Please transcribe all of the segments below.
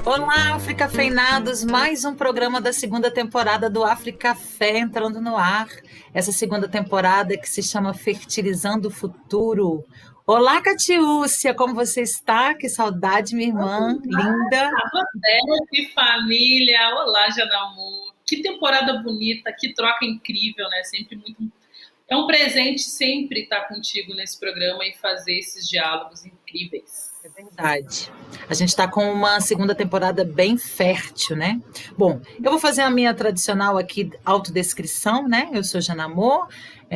Olá, Africafeinados! Mais um programa da segunda temporada do Africafé entrando no ar. Essa segunda temporada que se chama Fertilizando o Futuro. Olá, Catiúcia, como você está? Que saudade, minha irmã, linda. Que família! Olá, Janamu! Que temporada bonita, que troca incrível, né? Sempre muito. É um presente sempre estar contigo nesse programa e fazer esses diálogos incríveis. É verdade. A gente está com uma segunda temporada bem fértil, né? Bom, eu vou fazer a minha tradicional aqui autodescrição, né? Eu sou Janamor,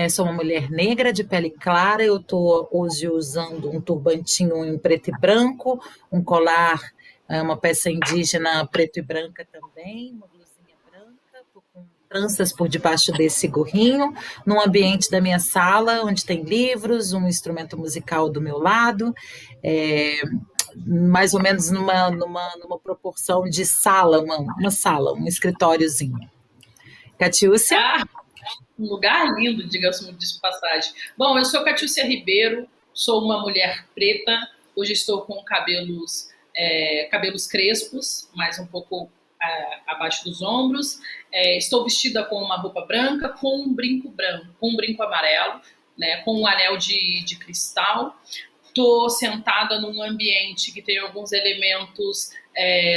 sou uma mulher negra de pele clara. Eu estou hoje usando um turbantinho em preto e branco, um colar, uma peça indígena preto e branca também, uma blusinha branca, tô com tranças por debaixo desse gorrinho, num ambiente da minha sala, onde tem livros, um instrumento musical do meu lado, mais ou menos numa proporção de sala, uma sala, um escritóriozinho. Catiúcia? Um lugar lindo, diga-se de passagem. Bom, eu sou Catiúcia Ribeiro, sou uma mulher preta, hoje estou com cabelos crespos, mais um pouco abaixo dos ombros. Estou vestida com uma roupa branca, com um brinco branco, com um brinco amarelo, né, com um anel de cristal. Estou sentada num ambiente que tem alguns elementos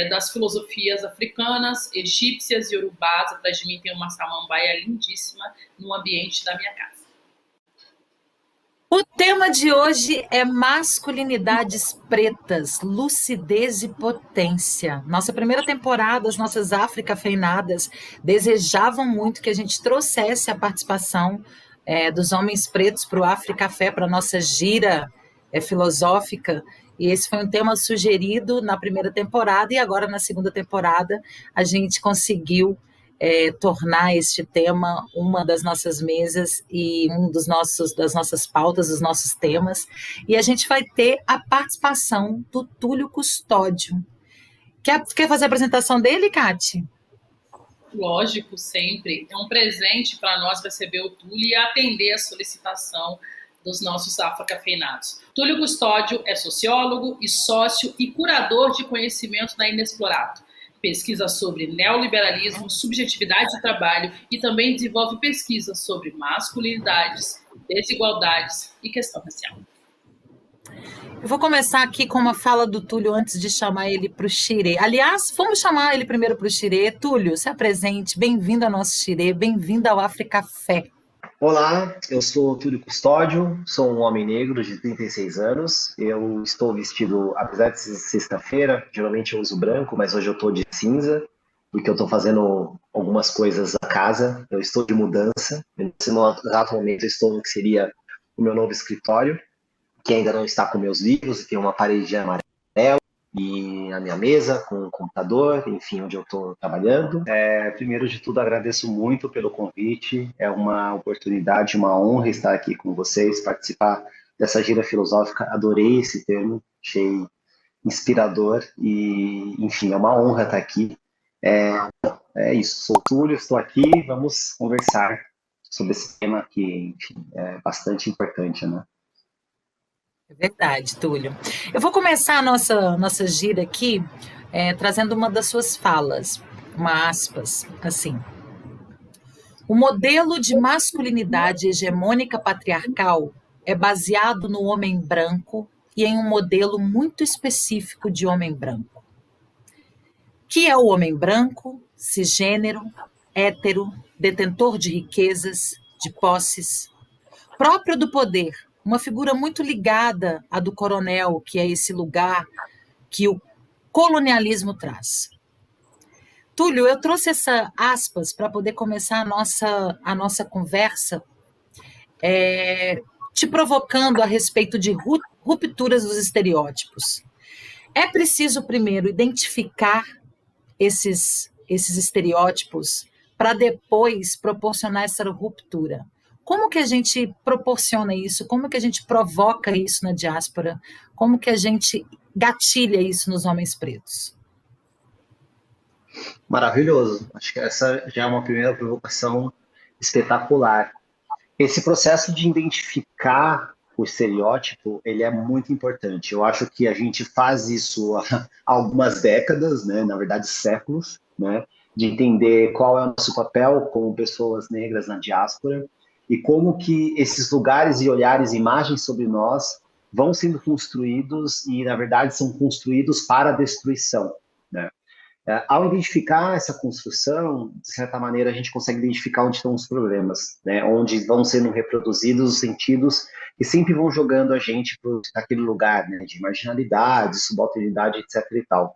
das filosofias africanas, egípcias e urubás. Atrás de mim tem uma samambaia lindíssima no ambiente da minha casa. O tema de hoje é masculinidades pretas, lucidez e potência. Nossa primeira temporada, as nossas Africafeinadas desejavam muito que a gente trouxesse a participação dos homens pretos para o Africafé, para a nossa gira filosófica. E esse foi um tema sugerido na primeira temporada, e agora na segunda temporada a gente conseguiu tornar este tema uma das nossas mesas e das nossas pautas, dos nossos temas. E a gente vai ter a participação do Túlio Custódio. Quer fazer a apresentação dele, Cati? Lógico, sempre. É um presente para nós receber o Túlio e atender a solicitação dos nossos afrocafeinados. Túlio Custódio é sociólogo e sócio e curador de conhecimento da Inexplorado. Pesquisa sobre neoliberalismo, subjetividade de trabalho e também desenvolve pesquisas sobre masculinidades, desigualdades e questão racial. Eu vou começar aqui com uma fala do Túlio antes de chamar ele para o Xirê. Aliás, vamos chamar ele primeiro para o Xirê. Túlio, se apresente, bem-vindo ao nosso Xirê, bem-vindo ao Africafé. Olá, eu sou Túlio Custódio, sou um homem negro de 36 anos. Eu estou vestido, apesar de ser sexta-feira, geralmente eu uso branco, mas hoje eu estou de cinza, porque eu estou fazendo algumas coisas na casa. Eu estou de mudança. Nesse exato momento eu estou no que seria o meu novo escritório, que ainda não está com meus livros, e tem uma parede amarela e a minha mesa com um computador, enfim, onde eu estou trabalhando. Primeiro de tudo, agradeço muito pelo convite. É uma oportunidade, uma honra estar aqui com vocês, participar dessa gira filosófica. Adorei esse termo, achei inspirador e, enfim, é uma honra estar aqui. É isso, sou o Túlio, estou aqui, vamos conversar sobre esse tema que, enfim, é bastante importante, né? É verdade, Túlio. Eu vou começar a nossa gira aqui trazendo uma das suas falas, uma aspas, assim. O modelo de masculinidade hegemônica patriarcal é baseado no homem branco e em um modelo muito específico de homem branco, que é o homem branco, cisgênero, hétero, detentor de riquezas, de posses, próprio do poder, uma figura muito ligada à do coronel, que é esse lugar que o colonialismo traz. Túlio, eu trouxe essa aspas para poder começar a nossa conversa, te provocando a respeito de rupturas dos estereótipos. É preciso primeiro identificar esses estereótipos para depois proporcionar essa ruptura. Como que a gente proporciona isso? Como que a gente provoca isso na diáspora? Como que a gente gatilha isso nos homens pretos? Maravilhoso. Acho que essa já é uma primeira provocação espetacular. Esse processo de identificar o estereótipo, ele é muito importante. Eu acho que a gente faz isso há algumas décadas, né, na verdade séculos, né, de entender qual é o nosso papel como pessoas negras na diáspora e como que esses lugares e olhares, imagens sobre nós vão sendo construídos e, na verdade, são construídos para a destruição, né? Ao identificar essa construção, de certa maneira, a gente consegue identificar onde estão os problemas, né? Onde vão sendo reproduzidos os sentidos que sempre vão jogando a gente para aquele lugar, né? De marginalidade, subalternidade, etc. e tal.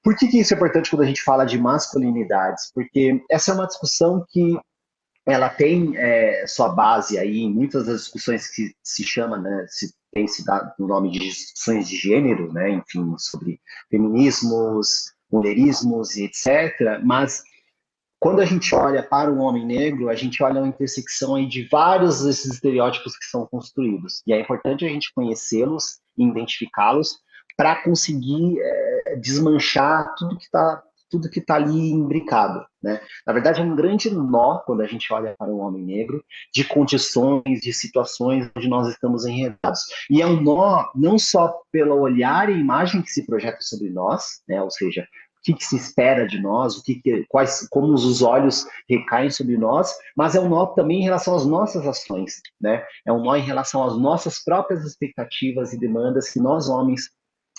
Por que isso é importante quando a gente fala de masculinidades? Porque essa é uma discussão que ela tem sua base aí em muitas das discussões que se chama, né, tem se dado no nome de discussões de gênero, né, enfim, sobre feminismos, mulherismos e etc. Mas quando a gente olha para o homem negro, a gente olha uma intersecção aí de vários desses estereótipos que são construídos. E é importante a gente conhecê-los e identificá-los para conseguir desmanchar tudo que está ali imbricado, né? Na verdade, é um grande nó quando a gente olha para o homem negro de condições, de situações onde nós estamos enredados. E é um nó não só pelo olhar e imagem que se projeta sobre nós, né? Ou seja, o que se espera de nós, como os olhos recaem sobre nós, mas é um nó também em relação às nossas ações, né? É um nó em relação às nossas próprias expectativas e demandas que nós, homens,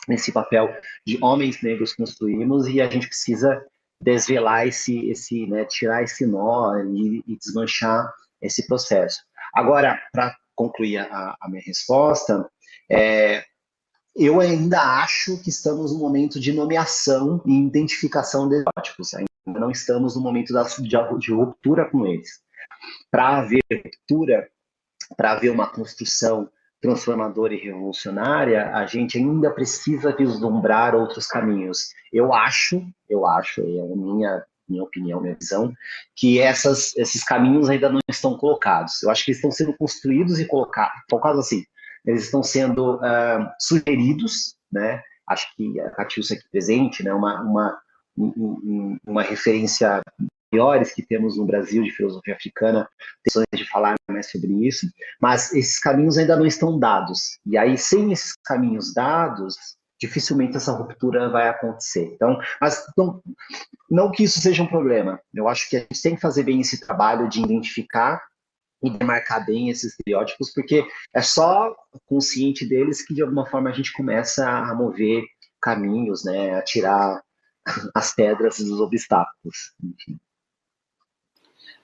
nesse papel de homens negros construímos, e a gente precisa desvelar né, tirar esse nó e desmanchar esse processo. Agora, para concluir a minha resposta, eu ainda acho que estamos no momento de nomeação e identificação de estereótipos. Ainda não estamos no momento de ruptura com eles. Para haver ruptura, para haver uma construção transformadora e revolucionária, a gente ainda precisa vislumbrar outros caminhos. Eu acho, é a minha opinião, minha visão, que esses caminhos ainda não estão colocados. Eu acho que eles estão sendo construídos e colocados assim, eles estão sendo sugeridos, né? Acho que a Catiúcia aqui presente, né? Uma referência maiores que temos no Brasil de filosofia africana, tensões de falar mais sobre isso, mas esses caminhos ainda não estão dados. E aí, sem esses caminhos dados, dificilmente essa ruptura vai acontecer. Então, mas não que isso seja um problema. Eu acho que a gente tem que fazer bem esse trabalho de identificar e demarcar bem esses estereótipos, porque é só consciente deles que, de alguma forma, a gente começa a mover caminhos, né, a tirar as pedras dos obstáculos. Enfim.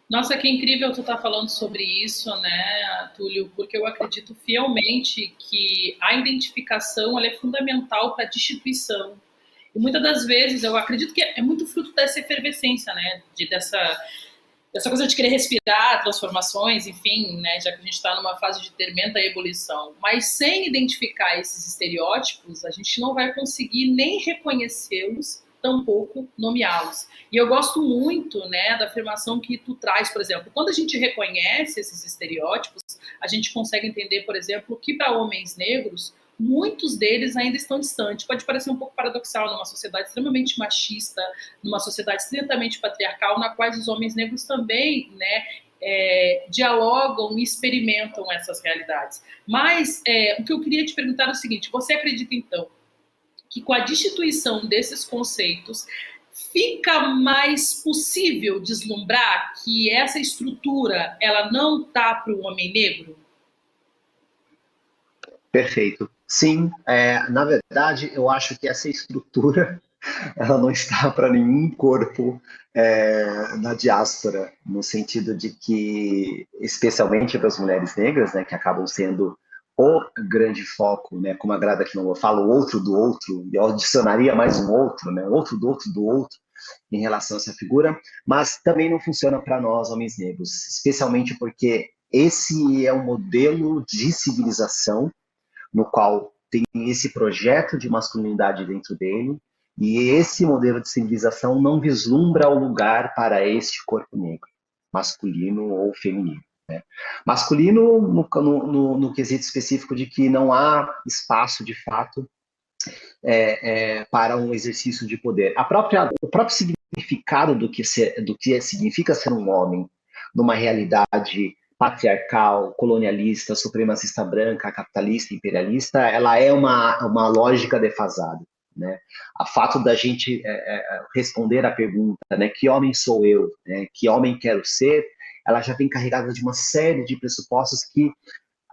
Nossa, que incrível tu estar falando sobre isso, né, Túlio, porque eu acredito fielmente que a identificação ela é fundamental para a destituição. E muitas das vezes eu acredito que é muito fruto dessa efervescência, né, dessa coisa de querer respirar transformações, enfim, né, já que a gente está numa fase de tremenda ebulição. Mas sem identificar esses estereótipos, a gente não vai conseguir nem reconhecê-los, tampouco nomeá-los. E eu gosto muito, né, da afirmação que tu traz, por exemplo, quando a gente reconhece esses estereótipos, a gente consegue entender, por exemplo, que para homens negros, muitos deles ainda estão distantes. Pode parecer um pouco paradoxal numa sociedade extremamente machista, numa sociedade extremamente patriarcal, na qual os homens negros também, né, dialogam e experimentam essas realidades. Mas o que eu queria te perguntar é o seguinte, você acredita, então, que com a destituição desses conceitos fica mais possível deslumbrar que essa estrutura ela não está para o homem negro? Perfeito. Sim, na verdade, eu acho que essa estrutura ela não está para nenhum corpo na diáspora, no sentido de que, especialmente para as mulheres negras, né, que acabam sendo o grande foco, né, como a Grada que não fala, o outro do outro, e eu adicionaria mais um outro, né, outro do outro, em relação a essa figura, mas também não funciona para nós, homens negros, especialmente porque esse é um modelo de civilização no qual tem esse projeto de masculinidade dentro dele, e esse modelo de civilização não vislumbra o lugar para este corpo negro, masculino ou feminino. Né? Masculino no quesito específico de que não há espaço, de fato, para um exercício de poder. O próprio significado do que significa ser um homem numa realidade patriarcal, colonialista, supremacista branca, capitalista, imperialista, ela é uma lógica defasada, né? O fato da gente responder à pergunta, né, que homem sou eu, né, que homem quero ser, ela já vem carregada de uma série de pressupostos que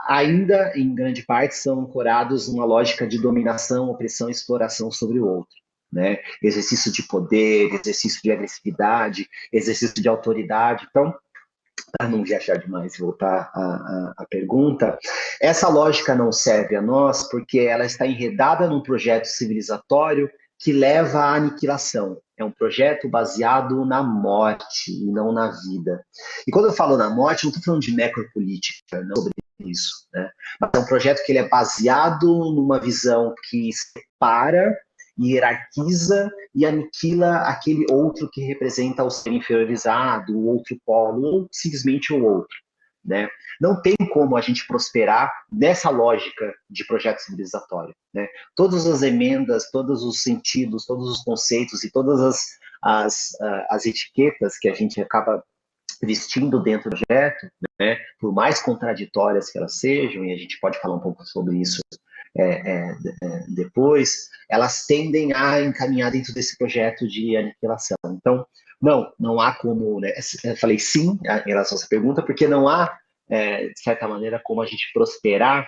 ainda, em grande parte, são ancorados numa lógica de dominação, opressão e exploração sobre o outro. Né? Exercício de poder, exercício de agressividade, exercício de autoridade. Então, para não viajar demais e voltar à pergunta, essa lógica não serve a nós porque ela está enredada num projeto civilizatório que leva à aniquilação. É um projeto baseado na morte e não na vida. E quando eu falo na morte, não estou falando de necropolítica, não sobre isso, né? Mas é um projeto que ele é baseado numa visão que separa, hierarquiza e aniquila aquele outro que representa o ser inferiorizado, o outro polo, ou simplesmente o outro. Né? Não tem como a gente prosperar nessa lógica de projeto civilizatório. Né? Todas as emendas, todos os sentidos, todos os conceitos e todas as etiquetas que a gente acaba vestindo dentro do projeto, né, por mais contraditórias que elas sejam, e a gente pode falar um pouco sobre isso depois, elas tendem a encaminhar dentro desse projeto de aniquilação. Então, não há como, né, eu falei sim em relação a essa pergunta, porque não há, de certa maneira, como a gente prosperar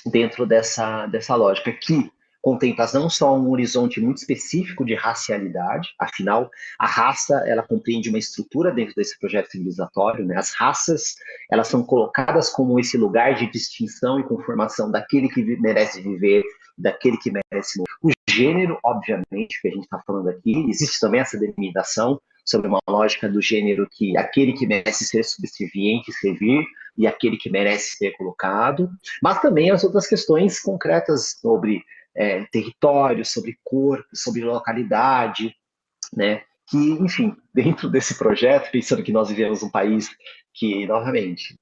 dentro dessa lógica que contempla não só um horizonte muito específico de racialidade, afinal, a raça, ela compreende uma estrutura dentro desse projeto civilizatório, né? As raças, elas são colocadas como esse lugar de distinção e conformação daquele que merece viver, daquele que merece morrer. O gênero, obviamente, que a gente está falando aqui, existe também essa delimitação sobre uma lógica do gênero que aquele que merece ser subserviente, servir, e aquele que merece ser colocado, mas também as outras questões concretas sobre território, sobre corpo, sobre localidade, né? Que, enfim, dentro desse projeto, pensando que nós vivemos um país que, novamente,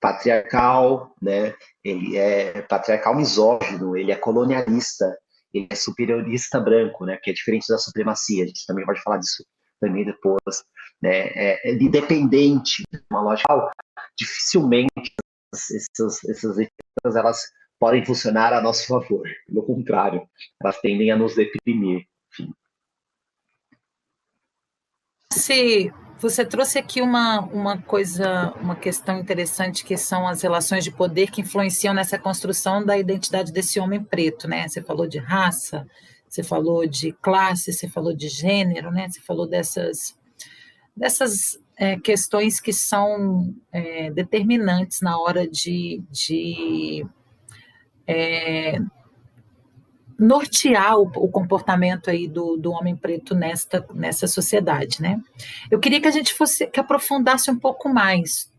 patriarcal, né? Ele é patriarcal misógino, ele é colonialista, ele é superiorista branco, né? Que é diferente da supremacia, a gente também pode falar disso também depois, né? Independente, uma lógica, dificilmente essas etiquetas, elas podem funcionar a nosso favor. Pelo contrário, elas tendem a nos deprimir. Enfim. Você trouxe aqui uma questão interessante, que são as relações de poder que influenciam nessa construção da identidade desse homem preto, né? Você falou de raça, você falou de classe, você falou de gênero, né? Você falou dessas questões que são determinantes na hora de nortear o comportamento aí do homem preto nessa sociedade, né? Eu queria que a gente que aprofundasse um pouco mais,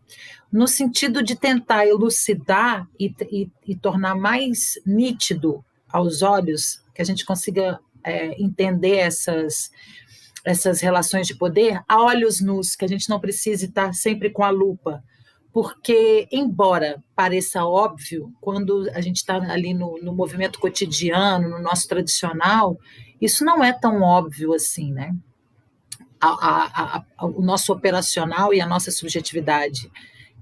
no sentido de tentar elucidar e tornar mais nítido aos olhos, que a gente consiga entender essas relações de poder a olhos nus, que a gente não precise estar sempre com a lupa, porque, embora pareça óbvio, quando a gente está ali no movimento cotidiano, no nosso tradicional, isso não é tão óbvio assim, né? O nosso operacional e a nossa subjetividade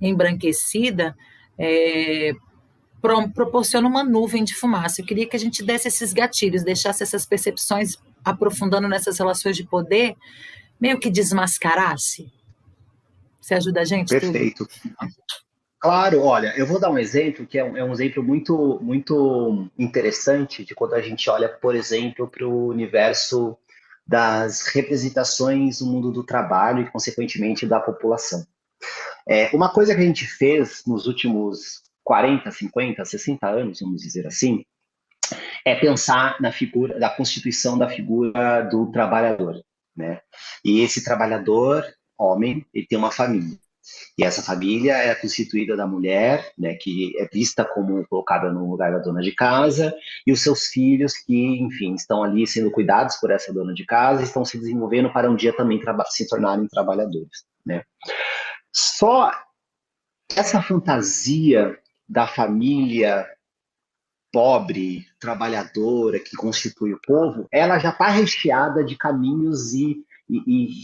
embranquecida proporciona uma nuvem de fumaça. Eu queria que a gente desse esses gatilhos, deixasse essas percepções aprofundando nessas relações de poder, meio que desmascarasse. Você ajuda a gente? Perfeito. Claro, olha, eu vou dar um exemplo que é um exemplo muito, muito interessante de quando a gente olha, por exemplo, para o universo das representações no mundo do trabalho e, consequentemente, da população. Uma coisa que a gente fez nos últimos 40, 50, 60 anos, vamos dizer assim, é pensar na figura, da constituição da figura do trabalhador, né? E esse trabalhador, homem, ele tem uma família. E essa família é constituída da mulher, né, que é vista como colocada no lugar da dona de casa, e os seus filhos que, enfim, estão ali sendo cuidados por essa dona de casa e estão se desenvolvendo para um dia também se tornarem trabalhadores, né? Só essa fantasia da família pobre, trabalhadora, que constitui o povo, ela já está recheada de caminhos e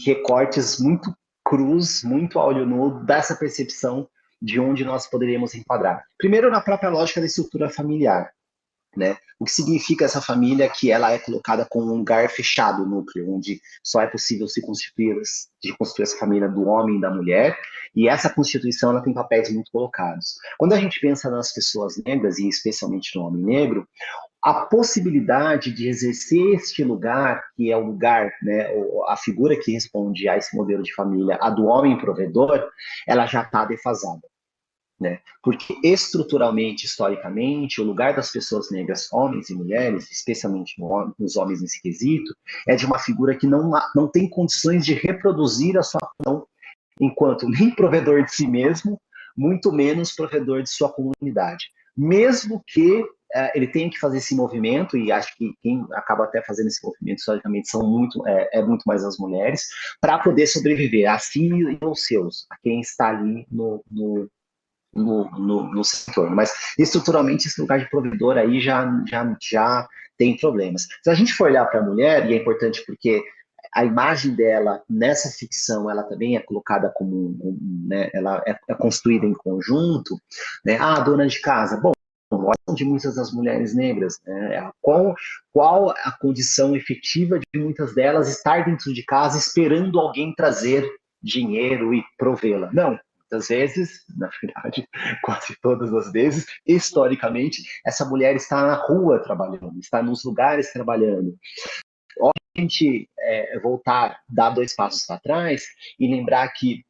recortes muito crus, muito a olho nu, dessa percepção de onde nós poderíamos enquadrar. Primeiro, na própria lógica da estrutura familiar, né? O que significa essa família que ela é colocada como um lugar fechado, núcleo, onde só é possível se construir essa família do homem e da mulher, e essa constituição ela tem papéis muito colocados. Quando a gente pensa nas pessoas negras, e especialmente no homem negro, a possibilidade de exercer este lugar, que é o lugar, né, a figura que responde a esse modelo de família, a do homem provedor, ela já está defasada. Né? Porque estruturalmente, historicamente, o lugar das pessoas negras, homens e mulheres, especialmente nos homens nesse quesito, é de uma figura que não tem condições de reproduzir a sua função enquanto nem provedor de si mesmo, muito menos provedor de sua comunidade. Mesmo que ele tenha que fazer esse movimento, e acho que quem acaba até fazendo esse movimento historicamente são muito mais as mulheres, para poder sobreviver a si e aos seus, a quem está ali no setor, mas estruturalmente esse lugar de provedor aí já tem problemas. Se a gente for olhar para a mulher, e é importante porque a imagem dela nessa ficção, ela também é colocada como, né, ela é construída em conjunto, né, a dona de casa, bom, de muitas das mulheres negras, né? Qual a condição efetiva de muitas delas estar dentro de casa esperando alguém trazer dinheiro e provê-la? Não, muitas vezes, na verdade, quase todas as vezes, historicamente, essa mulher está na rua trabalhando, está nos lugares trabalhando. Ó, a gente voltar, dar 2 passos para trás e lembrar que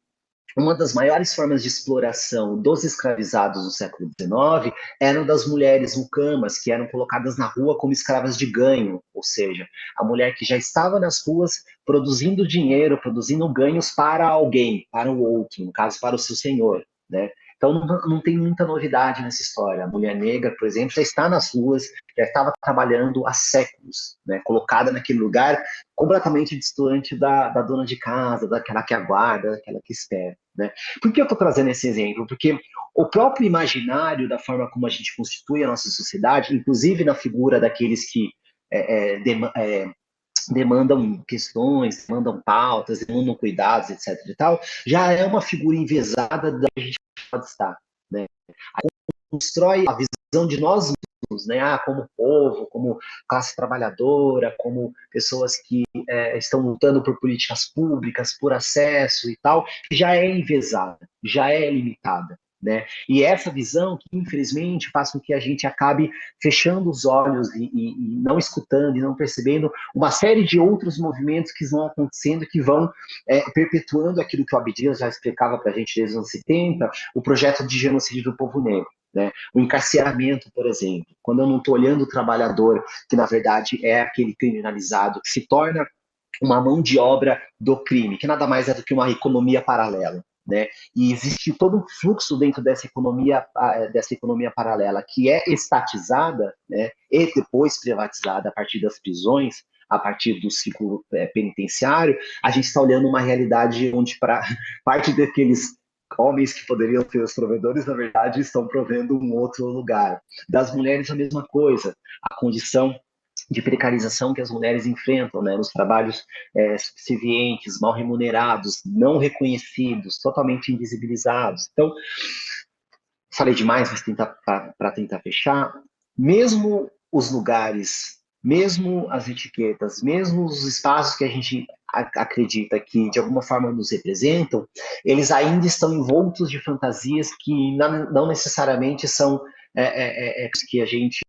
uma das maiores formas de exploração dos escravizados do século XIX eram das mulheres mucamas, que eram colocadas na rua como escravas de ganho, ou seja, a mulher que já estava nas ruas produzindo dinheiro, produzindo ganhos para alguém, para o outro, no caso, para o seu senhor, né? Então não tem muita novidade nessa história. A mulher negra, por exemplo, já está nas ruas, já estava trabalhando há séculos, né? Colocada naquele lugar completamente distante da dona de casa, daquela que aguarda, daquela que espera. Né? Por que eu estou trazendo esse exemplo? Porque o próprio imaginário da forma como a gente constitui a nossa sociedade, inclusive na figura daqueles que demandam questões, demandam pautas, demandam cuidados, etc. e tal, já é uma figura enviesada da que a gente pode estar. Né? Constrói a visão de nós mesmos, né? Como povo, como classe trabalhadora, como pessoas que estão lutando por políticas públicas, por acesso e tal, já é enviesada, já é limitada. Né? E essa visão que, infelizmente, faz com que a gente acabe fechando os olhos e não escutando e não percebendo uma série de outros movimentos que vão acontecendo, que vão perpetuando aquilo que o Abdias já explicava para a gente desde os anos 70, o projeto de genocídio do povo negro. Né? O encarceramento, por exemplo, quando eu não estou olhando o trabalhador, que na verdade é aquele criminalizado, que se torna uma mão de obra do crime, que nada mais é do que uma economia paralela. Né? E existe todo um fluxo dentro dessa economia paralela que é estatizada, né? E depois privatizada a partir das prisões, a partir do ciclo penitenciário. A gente está olhando uma realidade onde para parte daqueles homens que poderiam ser os provedores, na verdade, estão provendo um outro lugar. Das mulheres, a mesma coisa. A condição de precarização que as mulheres enfrentam, né, nos trabalhos subservientes, mal remunerados, não reconhecidos, totalmente invisibilizados. Então, falei demais, mas para tentar fechar, mesmo os lugares, mesmo as etiquetas, mesmo os espaços que a gente acredita que de alguma forma nos representam, eles ainda estão envoltos de fantasias que não necessariamente são que a gente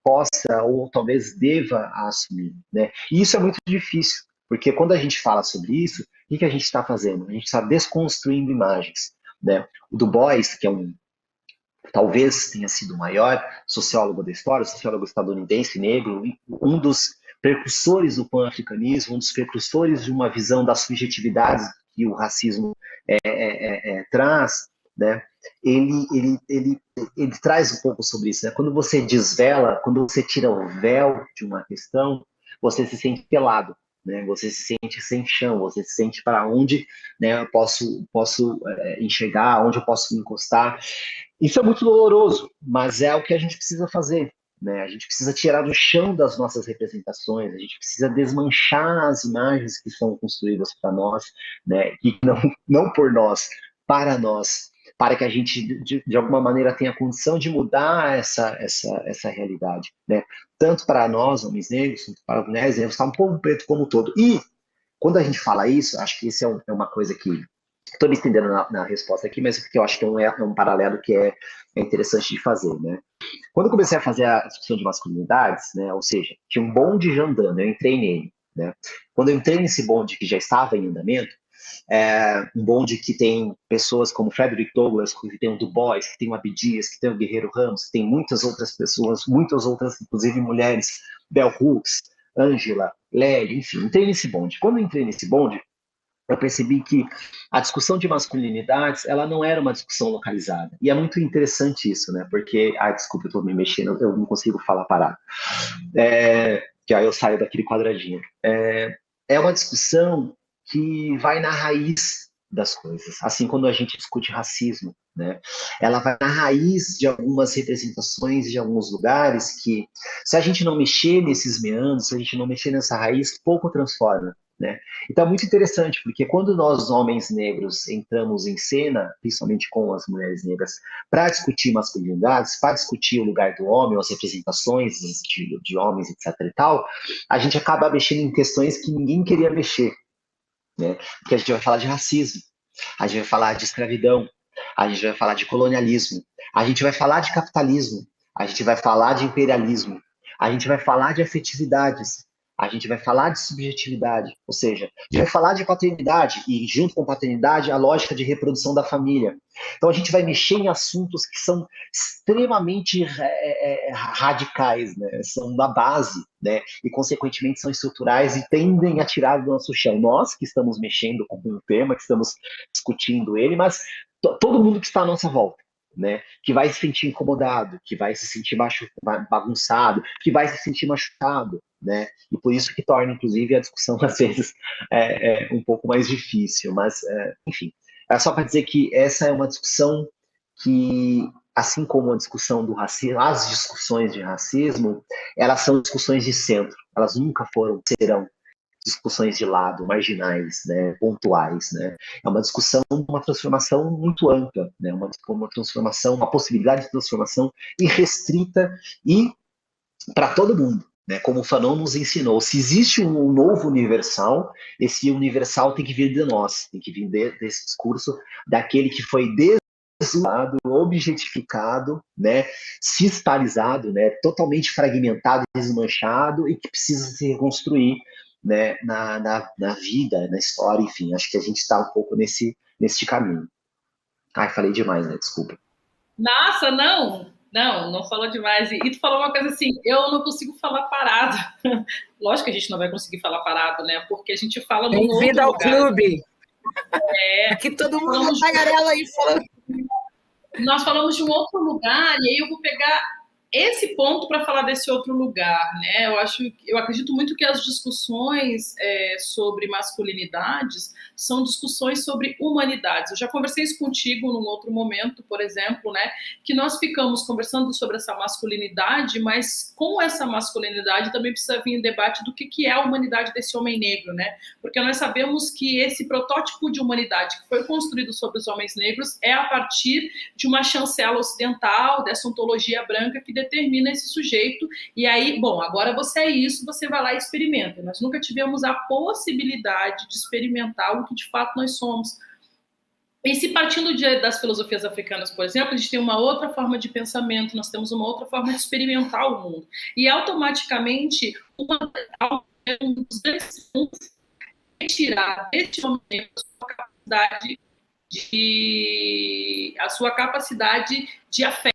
possa ou talvez deva assumir. Né? E isso é muito difícil, porque quando a gente fala sobre isso, o que a gente está fazendo? A gente está desconstruindo imagens. Né? O Du Bois, que talvez tenha sido o maior sociólogo da história, sociólogo estadunidense, negro, um dos precursores do pan-africanismo, um dos precursores de uma visão das subjetividades que o racismo traz, né? Ele traz um pouco sobre isso. Né? Quando você desvela, quando você tira o véu de uma questão, você se sente pelado. Né? Você se sente sem chão, você se sente para onde, né, eu posso enxergar, onde eu posso me encostar. Isso é muito doloroso, mas é o que a gente precisa fazer. Né? A gente precisa tirar do chão das nossas representações, a gente precisa desmanchar as imagens que são construídas para nós, né? E não por nós, para nós. para que a gente, de alguma maneira, tenha condição de mudar essa realidade, né? Tanto para nós, homens negros, quanto para mulheres negras, para um povo preto como um todo. E, quando a gente fala isso, acho que isso é uma coisa que estou me estendendo na resposta aqui, mas porque eu acho que é um paralelo que é interessante de fazer, né? Quando eu comecei a fazer a discussão de masculinidades, né, ou seja, tinha um bonde já andando, eu entrei nele, né? Quando eu entrei nesse bonde que já estava em andamento, um bonde que tem pessoas como Frederick Douglass, que tem o Du Bois, que tem o Abdias, que tem o Guerreiro Ramos, que tem muitas outras pessoas, muitas outras, inclusive mulheres, Bell Hooks, Angela, Lélia, enfim, entrei nesse bonde. Quando eu entrei nesse bonde, eu percebi que a discussão de masculinidades, ela não era uma discussão localizada. E é muito interessante isso, né? Porque, desculpa, eu estou me mexendo, eu não consigo falar parado. Que aí eu saio daquele quadradinho. É uma discussão que vai na raiz das coisas. Assim, quando a gente discute racismo, né? Ela vai na raiz de algumas representações de alguns lugares que, se a gente não mexer nesses meandros, se a gente não mexer nessa raiz, pouco transforma. Né? Então é muito interessante, porque quando nós, homens negros, entramos em cena, principalmente com as mulheres negras, para discutir masculinidades, para discutir o lugar do homem, as representações de homens, etc. e tal, a gente acaba mexendo em questões que ninguém queria mexer. Né? Porque a gente vai falar de racismo, a gente vai falar de escravidão, a gente vai falar de colonialismo, a gente vai falar de capitalismo, a gente vai falar de imperialismo, a gente vai falar de afetividades, a gente vai falar de subjetividade, ou seja, a gente vai falar de paternidade e, junto com paternidade, a lógica de reprodução da família. Então, a gente vai mexer em assuntos que são extremamente radicais, né? São da base, né? E, consequentemente, são estruturais e tendem a tirar do nosso chão. Nós que estamos mexendo com um tema, que estamos discutindo ele, mas todo mundo que está à nossa volta. Né, que vai se sentir incomodado, que vai se sentir bagunçado, que vai se sentir machucado, né? E por isso que torna, inclusive, a discussão às vezes um pouco mais difícil. Mas, enfim, é só para dizer que essa é uma discussão que, assim como a discussão do racismo, as discussões de racismo, elas são discussões de centro. Elas nunca serão discussões de lado, marginais, né, pontuais, né? É uma discussão, uma transformação muito ampla, né? Uma transformação, uma possibilidade de transformação irrestrita e para todo mundo, né? Como o Fanon nos ensinou, se existe um novo universal, esse universal tem que vir de nós, tem que vir desse discurso daquele que foi desulado, objetificado, né, cisparizado, né, totalmente fragmentado, desmanchado e que precisa se reconstruir, né, na vida, na história, enfim, acho que a gente está um pouco nesse caminho. Falei demais, né? Desculpa. Nossa, não falou demais. E tu falou uma coisa assim, eu não consigo falar parado. Lógico que a gente não vai conseguir falar parado, né? Porque a gente fala num outro lugar. Bem-vindo ao clube. Aqui todo mundo na tagarela aí falando. Nós falamos de um outro lugar, e aí eu vou pegar esse ponto para falar desse outro lugar, né? Eu acredito muito que as discussões sobre masculinidades são discussões sobre humanidades. Eu já conversei isso contigo num outro momento, por exemplo, né? Que nós ficamos conversando sobre essa masculinidade, mas com essa masculinidade também precisa vir o debate do que é a humanidade desse homem negro, né? Porque nós sabemos que esse protótipo de humanidade que foi construído sobre os homens negros é a partir de uma chancela ocidental, dessa ontologia branca que determina esse sujeito, e aí, bom, agora você é isso, você vai lá e experimenta. Nós nunca tivemos a possibilidade de experimentar o que de fato nós somos. E se partindo das filosofias africanas, por exemplo, a gente tem uma outra forma de pensamento, nós temos uma outra forma de experimentar o mundo. E automaticamente, um dos grandes pontos é tirar deste momento a sua capacidade de afeto.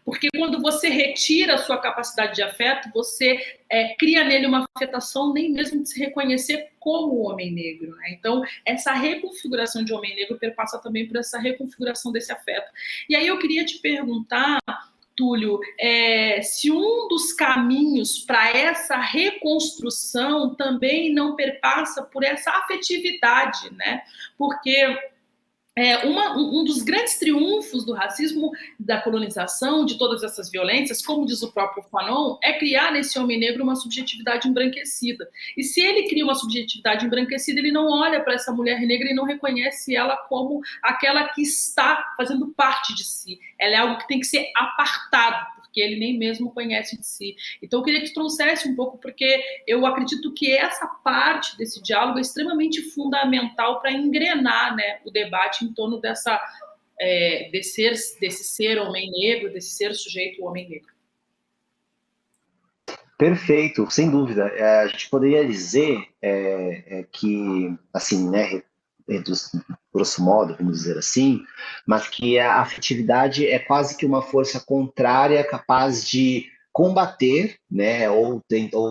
Porque quando você retira a sua capacidade de afeto, você cria nele uma afetação nem mesmo de se reconhecer como homem negro. Né? Então, essa reconfiguração de homem negro perpassa também por essa reconfiguração desse afeto. E aí eu queria te perguntar, Túlio, se um dos caminhos para essa reconstrução também não perpassa por essa afetividade, né? Porque Um dos grandes triunfos do racismo, da colonização, de todas essas violências, como diz o próprio Fanon, é criar nesse homem negro uma subjetividade embranquecida. E se ele cria uma subjetividade embranquecida, ele não olha para essa mulher negra e não reconhece ela como aquela que está fazendo parte de si. Ela é algo que tem que ser apartado, porque ele nem mesmo conhece de si. Então, eu queria que trouxesse um pouco, porque eu acredito que essa parte desse diálogo é extremamente fundamental para engrenar, né, o debate em torno desse ser homem negro, desse ser sujeito homem negro. Perfeito, sem dúvida. A gente poderia dizer que, assim, né, grosso modo, vamos dizer assim, mas que a afetividade é quase que uma força contrária capaz de combater, né, ou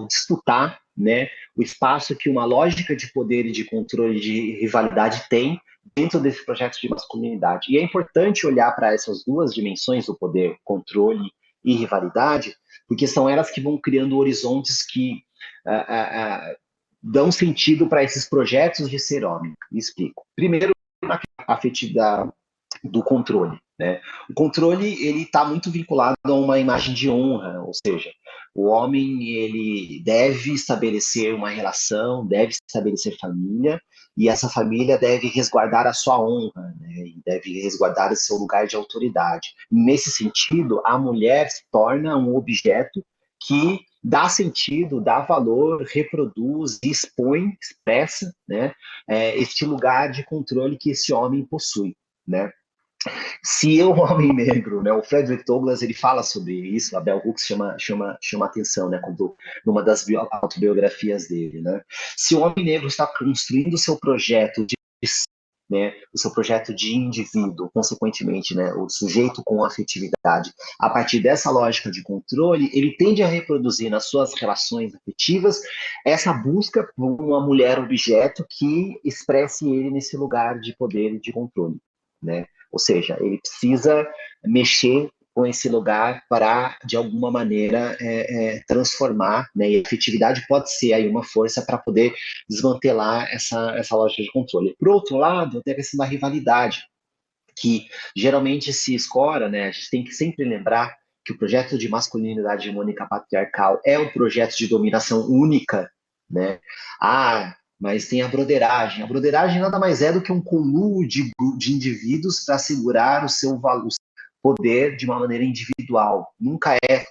disputar, né, o espaço que uma lógica de poder e de controle de rivalidade tem dentro desse projeto de masculinidade. E é importante olhar para essas duas dimensões do poder, controle e rivalidade, porque são elas que vão criando horizontes que dão sentido para esses projetos de ser homem. Me explico. Primeiro, a afetividade do controle. Né? O controle ele está muito vinculado a uma imagem de honra, ou seja, o homem ele deve estabelecer uma relação, deve estabelecer família, e essa família deve resguardar a sua honra, né? E deve resguardar o seu lugar de autoridade. Nesse sentido, a mulher se torna um objeto que dá sentido, dá valor, reproduz, expõe, expressa, né, este lugar de controle que esse homem possui, né? Se eu, homem negro, né, o Frederick Douglass, ele fala sobre isso, a Bell Hooks chama atenção, né, quando, numa das autobiografias dele, né? Se o homem negro está construindo o seu projeto de, né, o seu projeto de indivíduo, consequentemente, né, o sujeito com afetividade, a partir dessa lógica de controle, ele tende a reproduzir nas suas relações afetivas essa busca por uma mulher objeto que expresse ele nesse lugar de poder e de controle, né? Ou seja, ele precisa mexer com esse lugar para, de alguma maneira, transformar, né? E a afetividade pode ser aí uma força para poder desmantelar essa lógica de controle. Por outro lado, tem a questão da rivalidade, que geralmente se escora, né? A gente tem que sempre lembrar que o projeto de masculinidade hegemônica patriarcal é um projeto de dominação única, né? Mas tem a broderagem. A broderagem nada mais é do que um conluio de indivíduos para assegurar o seu poder de uma maneira individual. Nunca é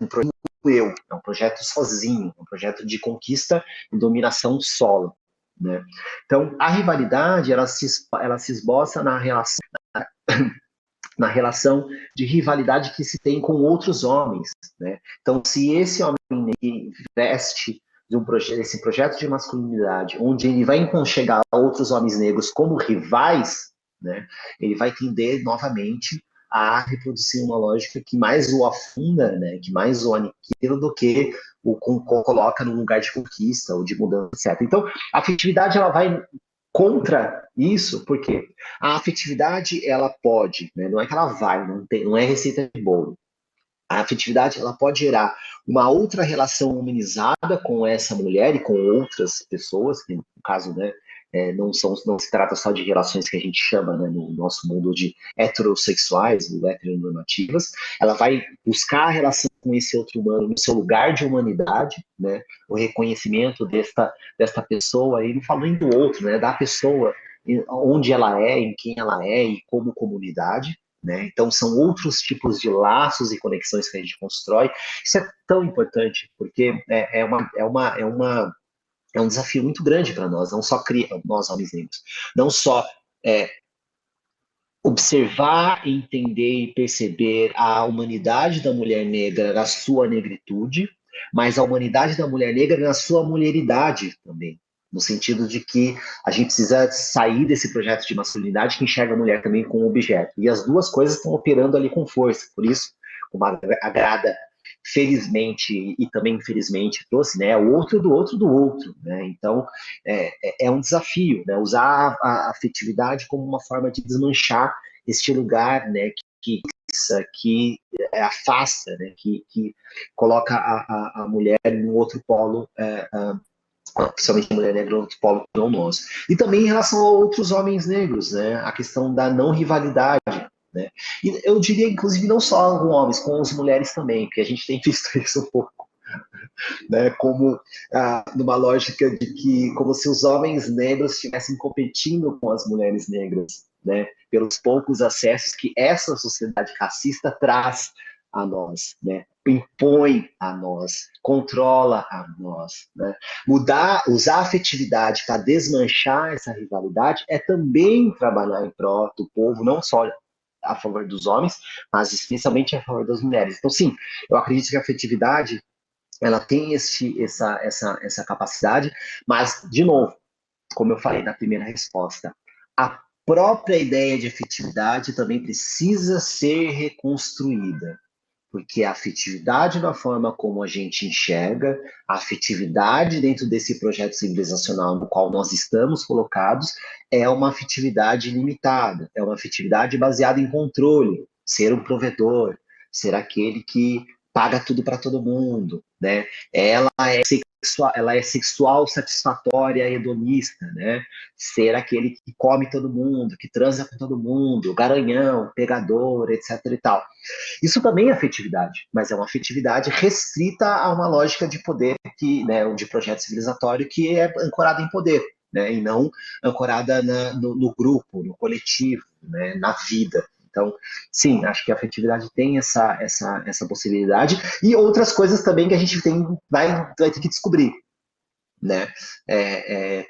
um projeto eu, é um projeto sozinho, um projeto de conquista e dominação solo. Né? Então, a rivalidade ela se esboça na relação de rivalidade que se tem com outros homens. Né? Então, se esse homem investe esse projeto de masculinidade, onde ele vai enxergar outros homens negros como rivais, né, ele vai tender novamente a reproduzir uma lógica que mais o afunda, né, que mais o aniquila do que o coloca num lugar de conquista ou de mudança, etc. Então, a afetividade ela vai contra isso, porque a afetividade ela pode, né, não é que ela vai, não é receita de bolo. A afetividade ela pode gerar uma outra relação humanizada com essa mulher e com outras pessoas, que no caso, né, não se trata só de relações que a gente chama, né, no nosso mundo de heterossexuais ou heteronormativas. Ela vai buscar a relação com esse outro humano no seu lugar de humanidade, né, o reconhecimento desta pessoa, e não falo nem do outro, né, da pessoa, onde ela é, em quem ela é e como comunidade. Né? Então, são outros tipos de laços e conexões que a gente constrói. Isso é tão importante, porque é um desafio muito grande para nós, não só nós, homens negros, não só observar, entender e perceber a humanidade da mulher negra na sua negritude, mas a humanidade da mulher negra na sua mulheridade também. No sentido de que a gente precisa sair desse projeto de masculinidade que enxerga a mulher também como objeto. E as duas coisas estão operando ali com força. Por isso, como a Grada, felizmente e também infelizmente, trouxe, né, o outro do outro do outro. Né? Então, é um desafio, né? Usar a afetividade como uma forma de desmanchar este lugar, né, que afasta, né, que coloca a mulher no outro polo principalmente a mulher negra, outro polo que não nosso. E também em relação a outros homens negros, né? A questão da não rivalidade, né? E eu diria, inclusive, não só com homens, com as mulheres também, porque a gente tem visto isso um pouco, né? Como numa lógica de que, como se os homens negros estivessem competindo com as mulheres negras, né? Pelos poucos acessos que essa sociedade racista traz a nós, né? Impõe a nós, controla a nós, né? Usar a afetividade para desmanchar essa rivalidade é também trabalhar em prol do povo, não só a favor dos homens, mas especialmente a favor das mulheres. Então, sim, eu acredito que a afetividade ela tem essa capacidade, mas, de novo, como eu falei na primeira resposta, a própria ideia de afetividade também precisa ser reconstruída, porque a afetividade na forma como a gente enxerga, a afetividade dentro desse projeto civilizacional no qual nós estamos colocados, é uma afetividade limitada, é uma afetividade baseada em controle, ser um provedor, ser aquele que paga tudo para todo mundo, né? Ela é sexual, satisfatória, hedonista, né? Ser aquele que come todo mundo, que transa com todo mundo, garanhão, pegador, etc e tal. Isso também é afetividade, mas é uma afetividade restrita a uma lógica de poder, né, de projeto civilizatório que é ancorada em poder, né, e não ancorada no grupo, no coletivo, né, na vida. Então, sim, acho que a afetividade tem essa possibilidade e outras coisas também que a gente vai ter que descobrir, né?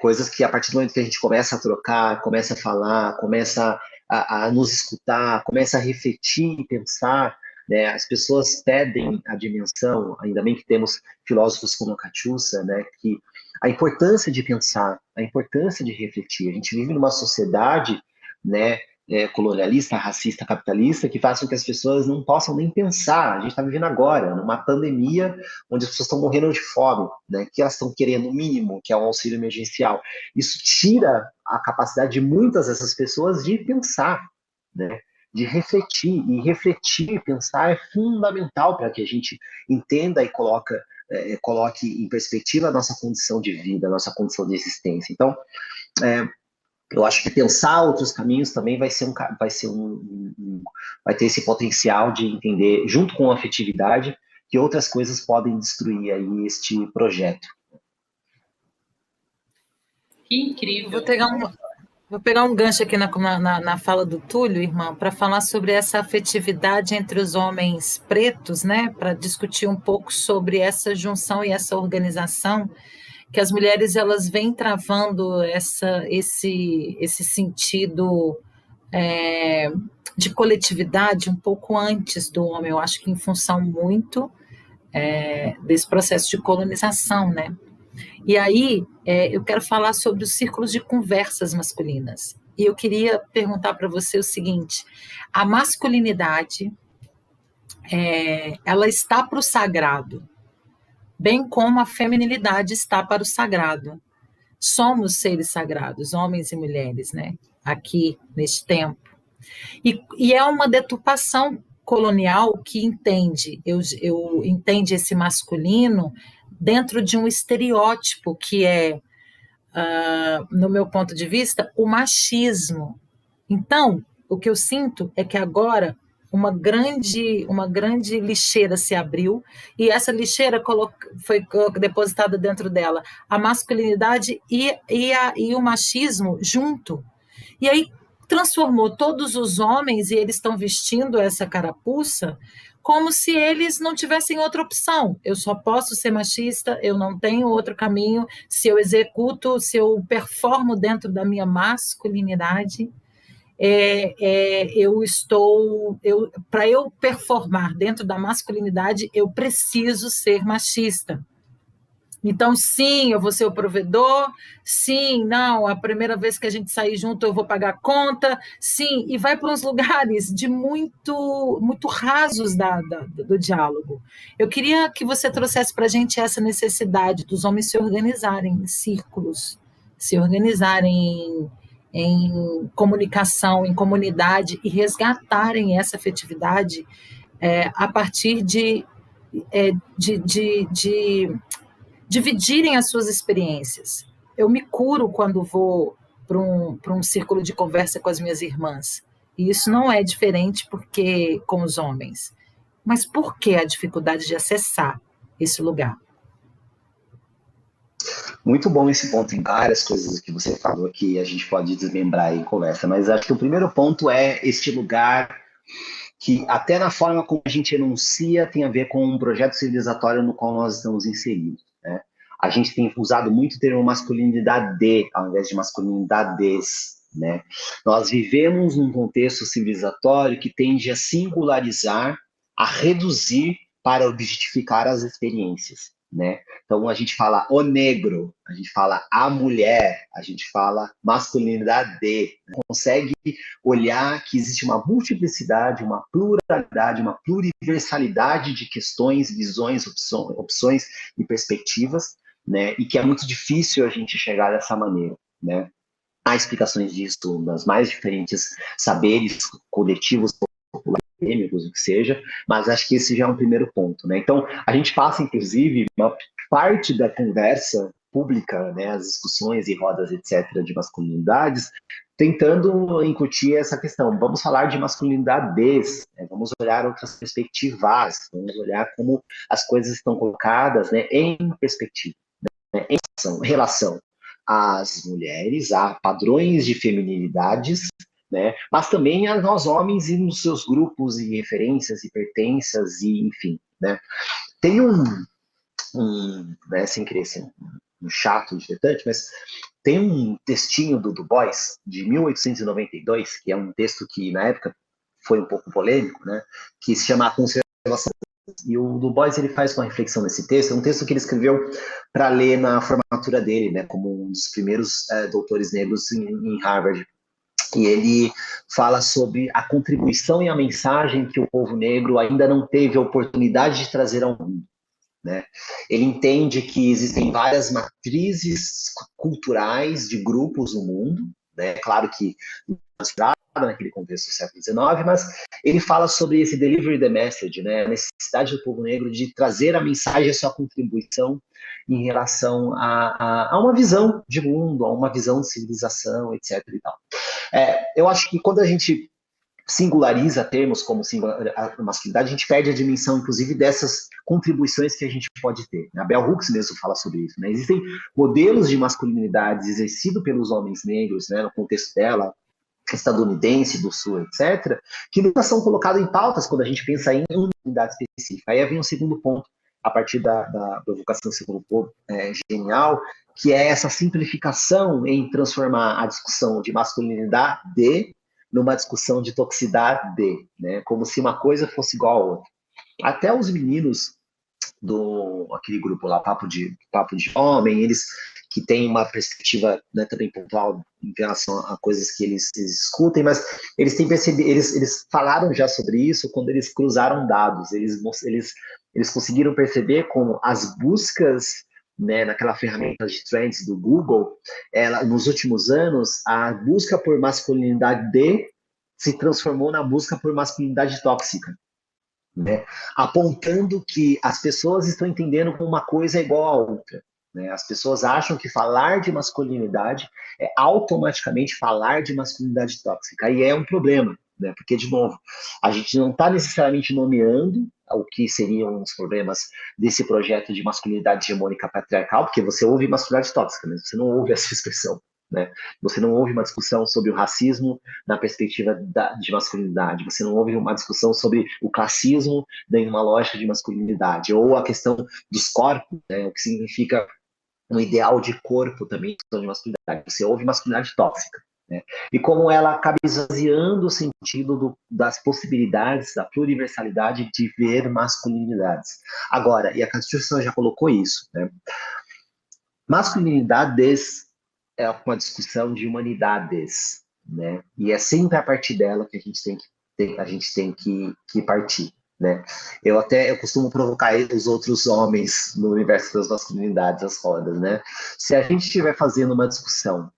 Coisas que a partir do momento que a gente começa a trocar, começa a falar, começa a nos escutar, começa a refletir e pensar, né? As pessoas pedem a dimensão, ainda bem que temos filósofos como a Catiúcia, né? Que a importância de pensar, a importância de refletir. A gente vive numa sociedade, né? Colonialista, racista, capitalista, que faz com que as pessoas não possam nem pensar. A gente está vivendo agora, numa pandemia, onde as pessoas estão morrendo de fome, né? Que elas estão querendo o mínimo, que é um auxílio emergencial. Isso tira a capacidade de muitas dessas pessoas de pensar, né? De refletir. E refletir e pensar é fundamental para que a gente entenda e coloque em perspectiva a nossa condição de vida, a nossa condição de existência. Então, eu acho que pensar outros caminhos também vai ter esse potencial de entender, junto com a afetividade, que outras coisas podem destruir aí este projeto. Que incrível. Vou pegar um gancho aqui na fala do Túlio, irmão, para falar sobre essa afetividade entre os homens pretos, né? Para discutir um pouco sobre essa junção e essa organização que as mulheres elas vêm travando esse sentido de coletividade um pouco antes do homem. Eu acho que em função muito desse processo de colonização, né? E aí eu quero falar sobre os círculos de conversas masculinas. E eu queria perguntar para você o seguinte: a masculinidade ela está para o sagrado, bem como a feminilidade está para o sagrado. Somos seres sagrados, homens e mulheres, né? Aqui neste tempo. E é uma deturpação colonial que entende esse masculino dentro de um estereótipo que é, no meu ponto de vista, o machismo. Então, o que eu sinto é que agora uma grande lixeira se abriu e essa lixeira foi depositada dentro dela a masculinidade e o machismo junto. E aí transformou todos os homens, e eles estão vestindo essa carapuça como se eles não tivessem outra opção. Eu só posso ser machista, eu não tenho outro caminho. Se eu executo, se eu performo dentro da minha masculinidade, para eu performar dentro da masculinidade, eu preciso ser machista. Então, sim, eu vou ser o provedor, sim, não, a primeira vez que a gente sair junto eu vou pagar a conta, sim, e vai para uns lugares de muito rasos do diálogo. Eu queria que você trouxesse para a gente essa necessidade dos homens se organizarem em círculos, se organizarem em comunicação, em comunidade, e resgatarem essa afetividade dividirem as suas experiências. Eu me curo quando vou para um círculo de conversa com as minhas irmãs. E isso não é diferente porque com os homens. Mas por que a dificuldade de acessar esse lugar? Muito bom esse ponto. Tem várias coisas que você falou que a gente pode desmembrar em conversa, mas acho que o primeiro ponto é este lugar que, até na forma como a gente enuncia, tem a ver com um projeto civilizatório no qual nós estamos inseridos, né? A gente tem usado muito o termo masculinidade de, ao invés de masculinidades, né? Nós vivemos num contexto civilizatório que tende a singularizar, a reduzir para objetificar as experiências, né? Então a gente fala o negro, a gente fala a mulher, a gente fala masculinidade de, né? Consegue olhar que existe uma multiplicidade, uma pluralidade, uma pluriversalidade de questões, visões, opções e perspectivas, né? E que é muito difícil a gente chegar dessa maneira, né? Há explicações disso nas mais diferentes saberes coletivos, acadêmicos, o que seja, mas acho que esse já é um primeiro ponto, né? Então, a gente passa, inclusive, uma parte da conversa pública, né, as discussões e rodas, etc., de masculinidades, tentando incutir essa questão. Vamos falar de masculinidades, né? Vamos olhar outras perspectivas, vamos olhar como as coisas estão colocadas, né, em perspectiva, né, em relação às mulheres, a padrões de feminilidades, né? Mas também a nós homens e nos seus grupos e referências e pertenças e enfim, né? Tem né, sem querer ser um chato, diletante, mas tem um textinho do Du Bois, de 1892, que é um texto que na época foi um pouco polêmico, né? Que se chama A Conservação. E o Du Bois ele faz uma reflexão nesse texto, é um texto que ele escreveu para ler na formatura dele, né? Como um dos primeiros doutores negros em Harvard. E ele fala sobre a contribuição e a mensagem que o povo negro ainda não teve a oportunidade de trazer ao mundo, né? Ele entende que existem várias matrizes culturais de grupos no mundo, né? Claro que naquele contexto do século XIX, mas ele fala sobre esse delivery the message, né? A necessidade do povo negro de trazer a mensagem, a sua contribuição em relação a uma visão de mundo, a uma visão de civilização, etc. E tal. Eu acho que quando a gente singulariza termos como a masculinidade, a gente perde a dimensão, inclusive, dessas contribuições que a gente pode ter. A Bell Hooks mesmo fala sobre isso, né? Existem modelos de masculinidade exercidos pelos homens negros, né, no contexto dela, estadunidense, do Sul, etc., que nunca são colocados em pautas quando a gente pensa em unidade específica. Aí vem o segundo ponto, a partir da provocação que você colocou, genial, que é essa simplificação em transformar a discussão de masculinidade numa discussão de toxicidade, né? Como se uma coisa fosse igual a outra. Até os meninos do aquele grupo lá, Papo de Homem, eles que têm uma perspectiva, né, também pontual em relação a coisas que eles discutem, mas eles têm percebido, eles falaram já sobre isso quando eles cruzaram dados, eles conseguiram perceber como as buscas, né, naquela ferramenta de trends do Google, nos últimos anos, a busca por masculinidade se transformou na busca por masculinidade tóxica, né? Apontando que as pessoas estão entendendo que uma coisa é igual à outra, né? As pessoas acham que falar de masculinidade é automaticamente falar de masculinidade tóxica, e é um problema, né? Porque, de novo, a gente não está necessariamente nomeando o que seriam os problemas desse projeto de masculinidade hegemônica patriarcal, porque você ouve masculinidade tóxica, mas você não ouve essa expressão, né? Você não ouve uma discussão sobre o racismo na perspectiva de masculinidade, você não ouve uma discussão sobre o classismo em uma lógica de masculinidade, ou a questão dos corpos, né? O que significa um ideal de corpo também de masculinidade. Você ouve masculinidade tóxica, né? E como ela acaba esvaziando o sentido das possibilidades, da pluriversalidade de ver masculinidades. Agora, e a Constituição já colocou isso, né? Masculinidades é uma discussão de humanidades, né? E é sempre a partir dela que a gente tem que partir, né? Eu costumo provocar os outros homens no universo das masculinidades, as rodas, né? Se a gente estiver fazendo uma discussão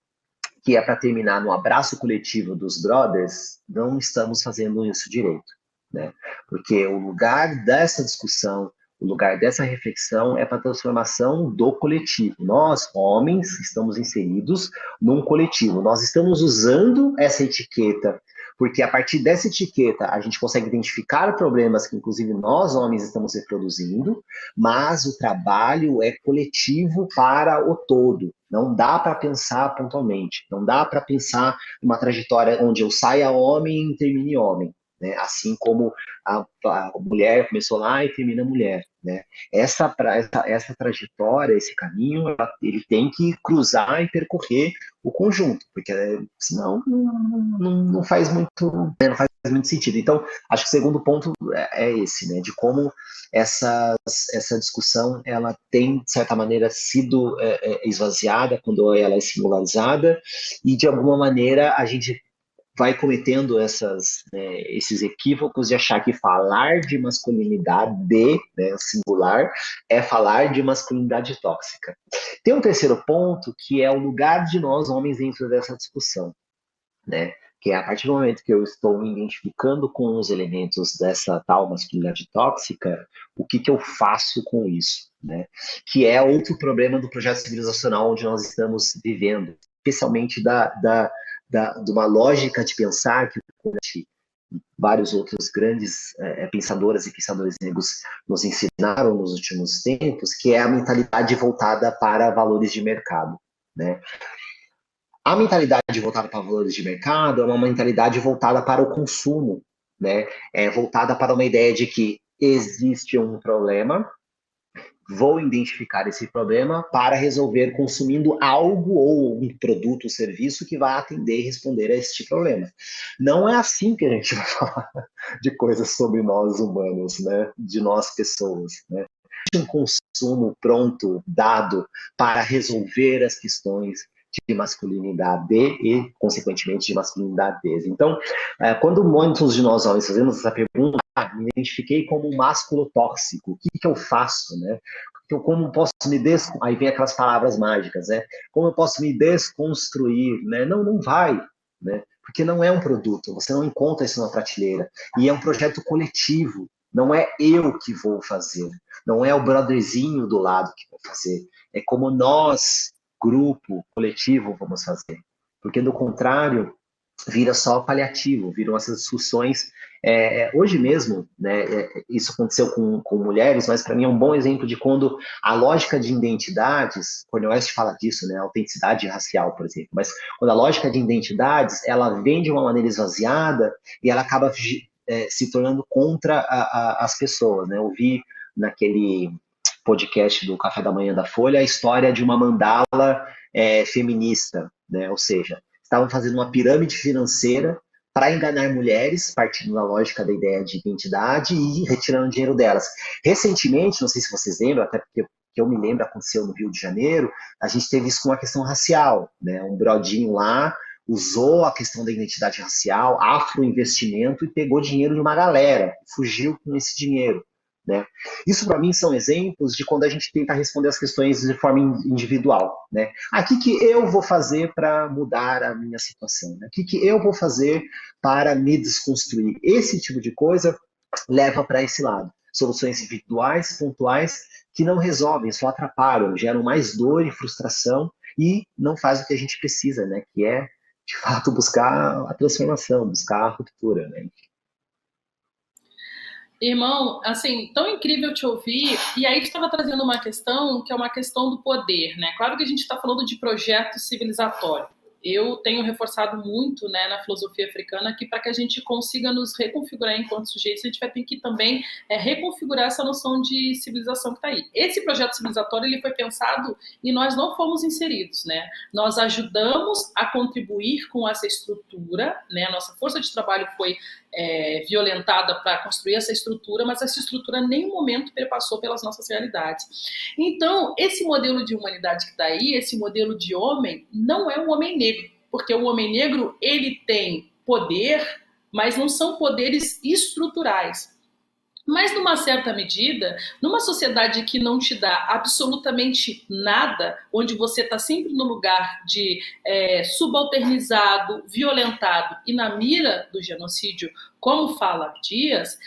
que é para terminar no abraço coletivo dos brothers, não estamos fazendo isso direito, né? Porque o lugar dessa discussão, O lugar dessa reflexão é para a transformação do coletivo. Nós, homens, estamos inseridos num coletivo. Nós estamos usando essa etiqueta, porque a partir dessa etiqueta a gente consegue identificar problemas que, inclusive, nós, homens, estamos reproduzindo, mas o trabalho é coletivo para o todo. Não dá para pensar pontualmente. Não dá para pensar numa trajetória onde eu saia homem e termine homem. Né? Assim como a mulher começou lá e termina mulher, né? Essa trajetória, esse caminho, ele tem que cruzar e percorrer o conjunto, porque senão não faz muito, né? Não faz muito sentido. Então, acho que o segundo ponto é esse, né? De como essa discussão ela tem, de certa maneira, sido esvaziada quando ela é singularizada, e de alguma maneira a gente vai cometendo esses equívocos de achar que falar de masculinidade, né, singular, é falar de masculinidade tóxica. Tem um terceiro ponto, que é o lugar de nós, homens, dentro dessa discussão, né? Que é a partir do momento que eu estou me identificando com os elementos dessa tal masculinidade tóxica, o que eu faço com isso, né? Que é outro problema do projeto civilizacional onde nós estamos vivendo, especialmente de uma lógica de pensar que vários outros grandes pensadoras e pensadores negros nos ensinaram nos últimos tempos, que é a mentalidade voltada para valores de mercado, né? A mentalidade voltada para valores de mercado é uma mentalidade voltada para o consumo, né? É voltada para uma ideia de que existe um problema, vou identificar esse problema para resolver consumindo algo ou um produto ou serviço que vai atender e responder a este problema. Não é assim que a gente vai falar de coisas sobre nós humanos, né? De nós pessoas, né? Um consumo pronto, dado para resolver as questões de masculinidade e, consequentemente, de masculinidades. Então, quando muitos de nós homens fazemos essa pergunta, me identifiquei como um másculo tóxico, o que eu faço, né? Então, como posso aí vem aquelas palavras mágicas, né? Como eu posso me desconstruir, né? Não vai, né? Porque não é um produto, você não encontra isso na prateleira. E é um projeto coletivo, não é eu que vou fazer, não é o brotherzinho do lado que vai fazer, é como nós, grupo, coletivo, vamos fazer. Porque, do contrário, vira só paliativo, viram essas discussões. Hoje mesmo, né, isso aconteceu com mulheres, mas para mim é um bom exemplo de quando a lógica de identidades, Cornel West fala disso, né, autenticidade racial, por exemplo, mas quando a lógica de identidades, ela vem de uma maneira esvaziada e ela acaba se tornando contra as pessoas, né? Eu vi naquele podcast do Café da Manhã da Folha a história de uma mandala feminista, né? Ou seja, estavam fazendo uma pirâmide financeira para enganar mulheres, partindo da lógica da ideia de identidade e retirando dinheiro delas. Recentemente, não sei se vocês lembram, até porque que eu me lembro, aconteceu no Rio de Janeiro, a gente teve isso com a questão racial, né? Um brodinho lá usou a questão da identidade racial, afroinvestimento e pegou dinheiro de uma galera, fugiu com esse dinheiro, né? Isso, para mim, são exemplos de quando a gente tenta responder as questões de forma individual, né? O que eu vou fazer para mudar a minha situação? Né? O que eu vou fazer para me desconstruir? Esse tipo de coisa leva para esse lado. Soluções individuais, pontuais, que não resolvem, só atrapalham, geram mais dor e frustração e não faz o que a gente precisa, né? Que é, de fato, buscar a transformação, buscar a ruptura, né? Irmão, assim, tão incrível te ouvir. E aí tu estava trazendo uma questão que é uma questão do poder, né? Claro que a gente está falando de projeto civilizatório. Eu tenho reforçado muito, né, na filosofia africana que para que a gente consiga nos reconfigurar enquanto sujeitos, a gente vai ter que também reconfigurar essa noção de civilização que está aí. Esse projeto civilizatório ele foi pensado e nós não fomos inseridos, né? Nós ajudamos a contribuir com essa estrutura, né? A nossa força de trabalho foi violentada para construir essa estrutura, mas essa estrutura em nenhum momento perpassou pelas nossas realidades. Então, esse modelo de humanidade que está aí, esse modelo de homem, não é um homem negro, porque o homem negro ele tem poder, mas não são poderes estruturais. Mas, numa certa medida, numa sociedade que não te dá absolutamente nada, onde você está sempre no lugar de subalternizado, violentado e na mira do genocídio, como fala Dias,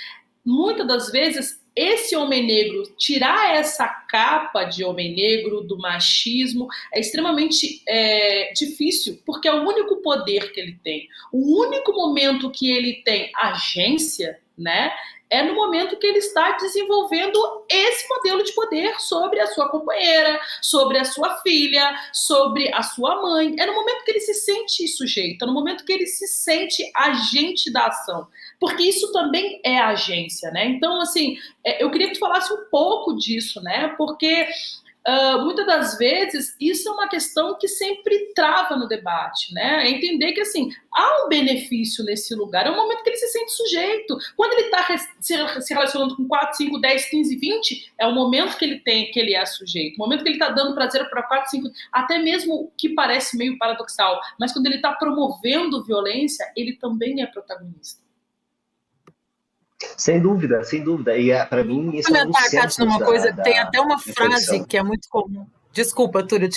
muitas das vezes esse homem negro, tirar essa capa de homem negro, do machismo, é extremamente difícil, porque é o único poder que ele tem. O único momento que ele tem agência, né, é no momento que ele está desenvolvendo esse modelo de poder sobre a sua companheira, sobre a sua filha, sobre a sua mãe. É no momento que ele se sente sujeito, é no momento que ele se sente agente da ação. Porque isso também é agência, né? Então, assim, eu queria que tu falasse um pouco disso, né? Porque muitas das vezes isso é uma questão que sempre trava no debate, né? É entender que, assim, há um benefício nesse lugar, é um momento que ele se sente sujeito. Quando ele está se relacionando com 4, 5, 10, 15, 20, é o momento que ele tem, que ele é sujeito. O momento que ele está dando prazer para 4, 5, até mesmo que parece meio paradoxal, mas quando ele está promovendo violência, ele também é protagonista. Sem dúvida, sem dúvida. E para mim, isso é um dos Comentar, Kátia, centros numa coisa, tem da até uma frase reflexão. que é muito comum. Desculpa, Túlio,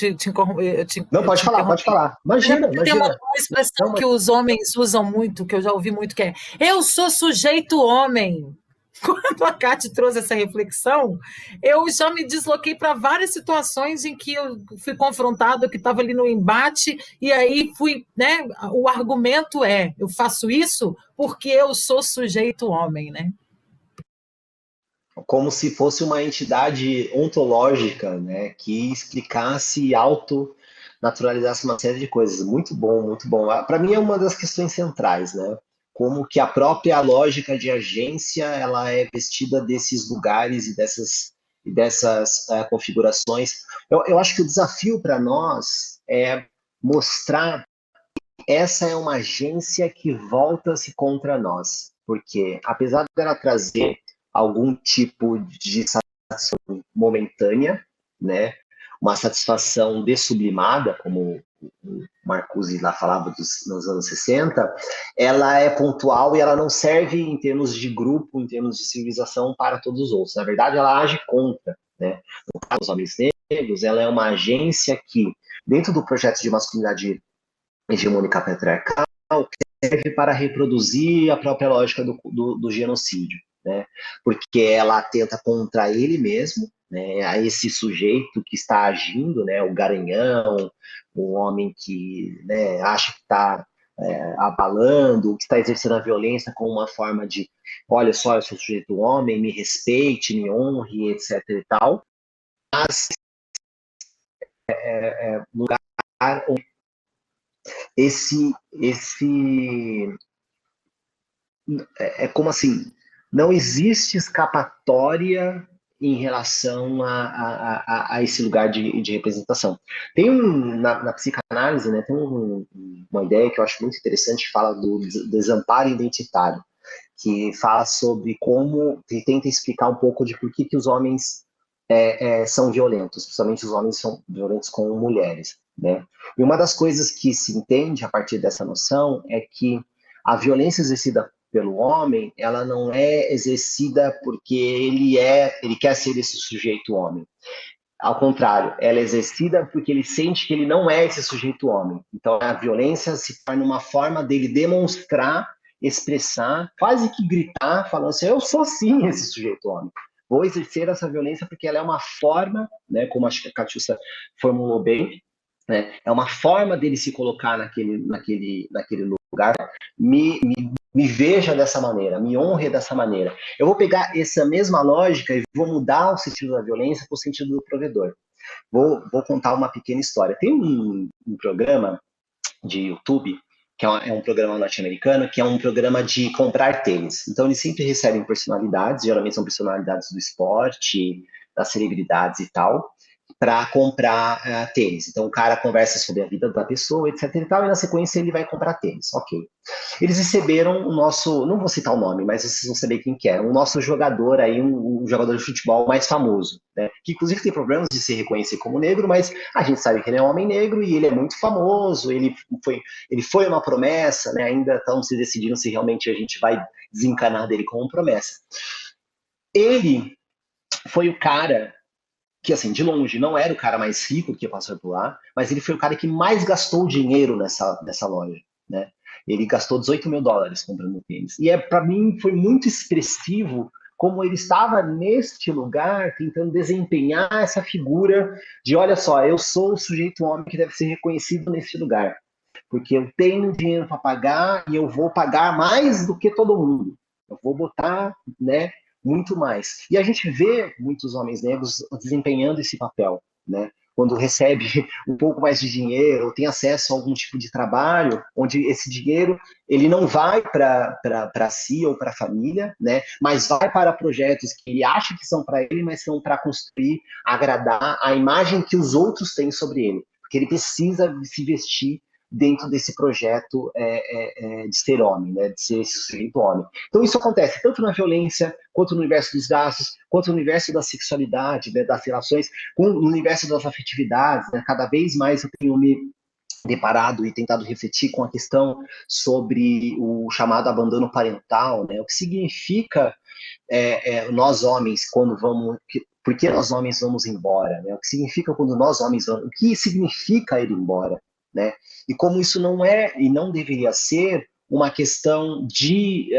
Não, pode falar, pode falar. Imagina, tem uma imagina. expressão Não, que os homens usam muito, que eu já ouvi muito, que é eu sou sujeito homem. Quando a Cátia trouxe essa reflexão, eu já me desloquei para várias situações em que eu fui confrontado, que estava ali no embate, e aí fui, né? O argumento é: eu faço isso porque eu sou sujeito homem, né? como se fosse uma entidade ontológica, né, que explicasse e auto-naturalizasse uma série de coisas. Muito bom, muito bom. Para mim é uma das questões centrais, né? Como que a própria lógica de agência ela é vestida desses lugares e dessas configurações. Eu acho que o desafio para nós é mostrar que essa é uma agência que volta-se contra nós, porque apesar dela trazer algum tipo de satisfação momentânea, né? Uma satisfação dessublimada, como o Marcuse lá falava nos anos 60, ela é pontual e ela não serve em termos de grupo, em termos de civilização para todos os outros. Na verdade, ela age contra, né? No caso dos homens negros, ela é uma agência que, dentro do projeto de masculinidade hegemônica patriarcal, serve para reproduzir a própria lógica do genocídio, né? Porque ela atenta contra ele mesmo, né? A esse sujeito que está agindo, né? O garanhão, o homem que, né, acha que está abalando, que está exercendo a violência como uma forma de, olha só, eu sou sujeito homem, me respeite, me honre, etc e tal. Mas lugar onde esse é como assim, não existe escapatória em relação a esse lugar de representação. Tem na psicanálise, né, tem uma ideia que eu acho muito interessante, que fala do desamparo identitário, que fala sobre como, que tenta explicar um pouco de por que os homens são violentos, principalmente os homens são violentos com mulheres, né? E uma das coisas que se entende a partir dessa noção é que a violência exercida pelo homem, ela não é exercida porque ele quer ser esse sujeito homem. Ao contrário, ela é exercida porque ele sente que ele não é esse sujeito homem. Então a violência se torna uma forma dele demonstrar, expressar, quase que gritar, falando assim, eu sou sim esse sujeito homem. Vou exercer essa violência porque ela é uma forma, né, como acho que a Catiúcia formulou bem, né, é uma forma dele se colocar naquele lugar. Me veja dessa maneira, me honre dessa maneira. Eu vou pegar essa mesma lógica e vou mudar o sentido da violência para o sentido do provedor. Vou contar uma pequena história. Tem um programa de YouTube, que é um programa norte-americano, que é um programa de comprar tênis. Então, eles sempre recebem personalidades, geralmente são personalidades do esporte, das celebridades e tal, para comprar tênis. Então, o cara conversa sobre a vida da pessoa, etc e tal, e na sequência ele vai comprar tênis. Ok. Eles receberam o nosso, não vou citar o nome, mas vocês vão saber quem que é, o nosso jogador aí, um jogador de futebol mais famoso, né? Que inclusive tem problemas de se reconhecer como negro, mas a gente sabe que ele é um homem negro e ele é muito famoso, ele foi uma promessa, né? Ainda estão se decidindo se realmente a gente vai desencanar dele como promessa. Ele foi o cara que, assim, de longe, não era o cara mais rico que passou por lá, mas ele foi o cara que mais gastou dinheiro nessa loja, né? Ele gastou $18 mil comprando tênis. E para mim foi muito expressivo como ele estava neste lugar tentando desempenhar essa figura de, olha só, eu sou o sujeito homem que deve ser reconhecido neste lugar, porque eu tenho dinheiro para pagar e eu vou pagar mais do que todo mundo. Eu vou botar, né, muito mais. E a gente vê muitos homens negros desempenhando esse papel, né? Quando recebe um pouco mais de dinheiro, ou tem acesso a algum tipo de trabalho, onde esse dinheiro ele não vai para si ou para a família, né? Mas vai para projetos que ele acha que são para ele, mas são para construir, agradar a imagem que os outros têm sobre ele. Porque ele precisa se vestir dentro desse projeto de ser homem, né, de ser esse sujeito homem. Então isso acontece tanto na violência, quanto no universo dos gastos, quanto no universo da sexualidade, né, das relações, no universo das afetividades. Né, cada vez mais eu tenho me deparado e tentado refletir com a questão sobre o chamado abandono parental, né, o que significa nós homens quando vamos... Por que nós homens vamos embora? Né? O que significa quando nós homens vamos... O que significa ir embora? Né? E como isso não é e não deveria ser uma questão de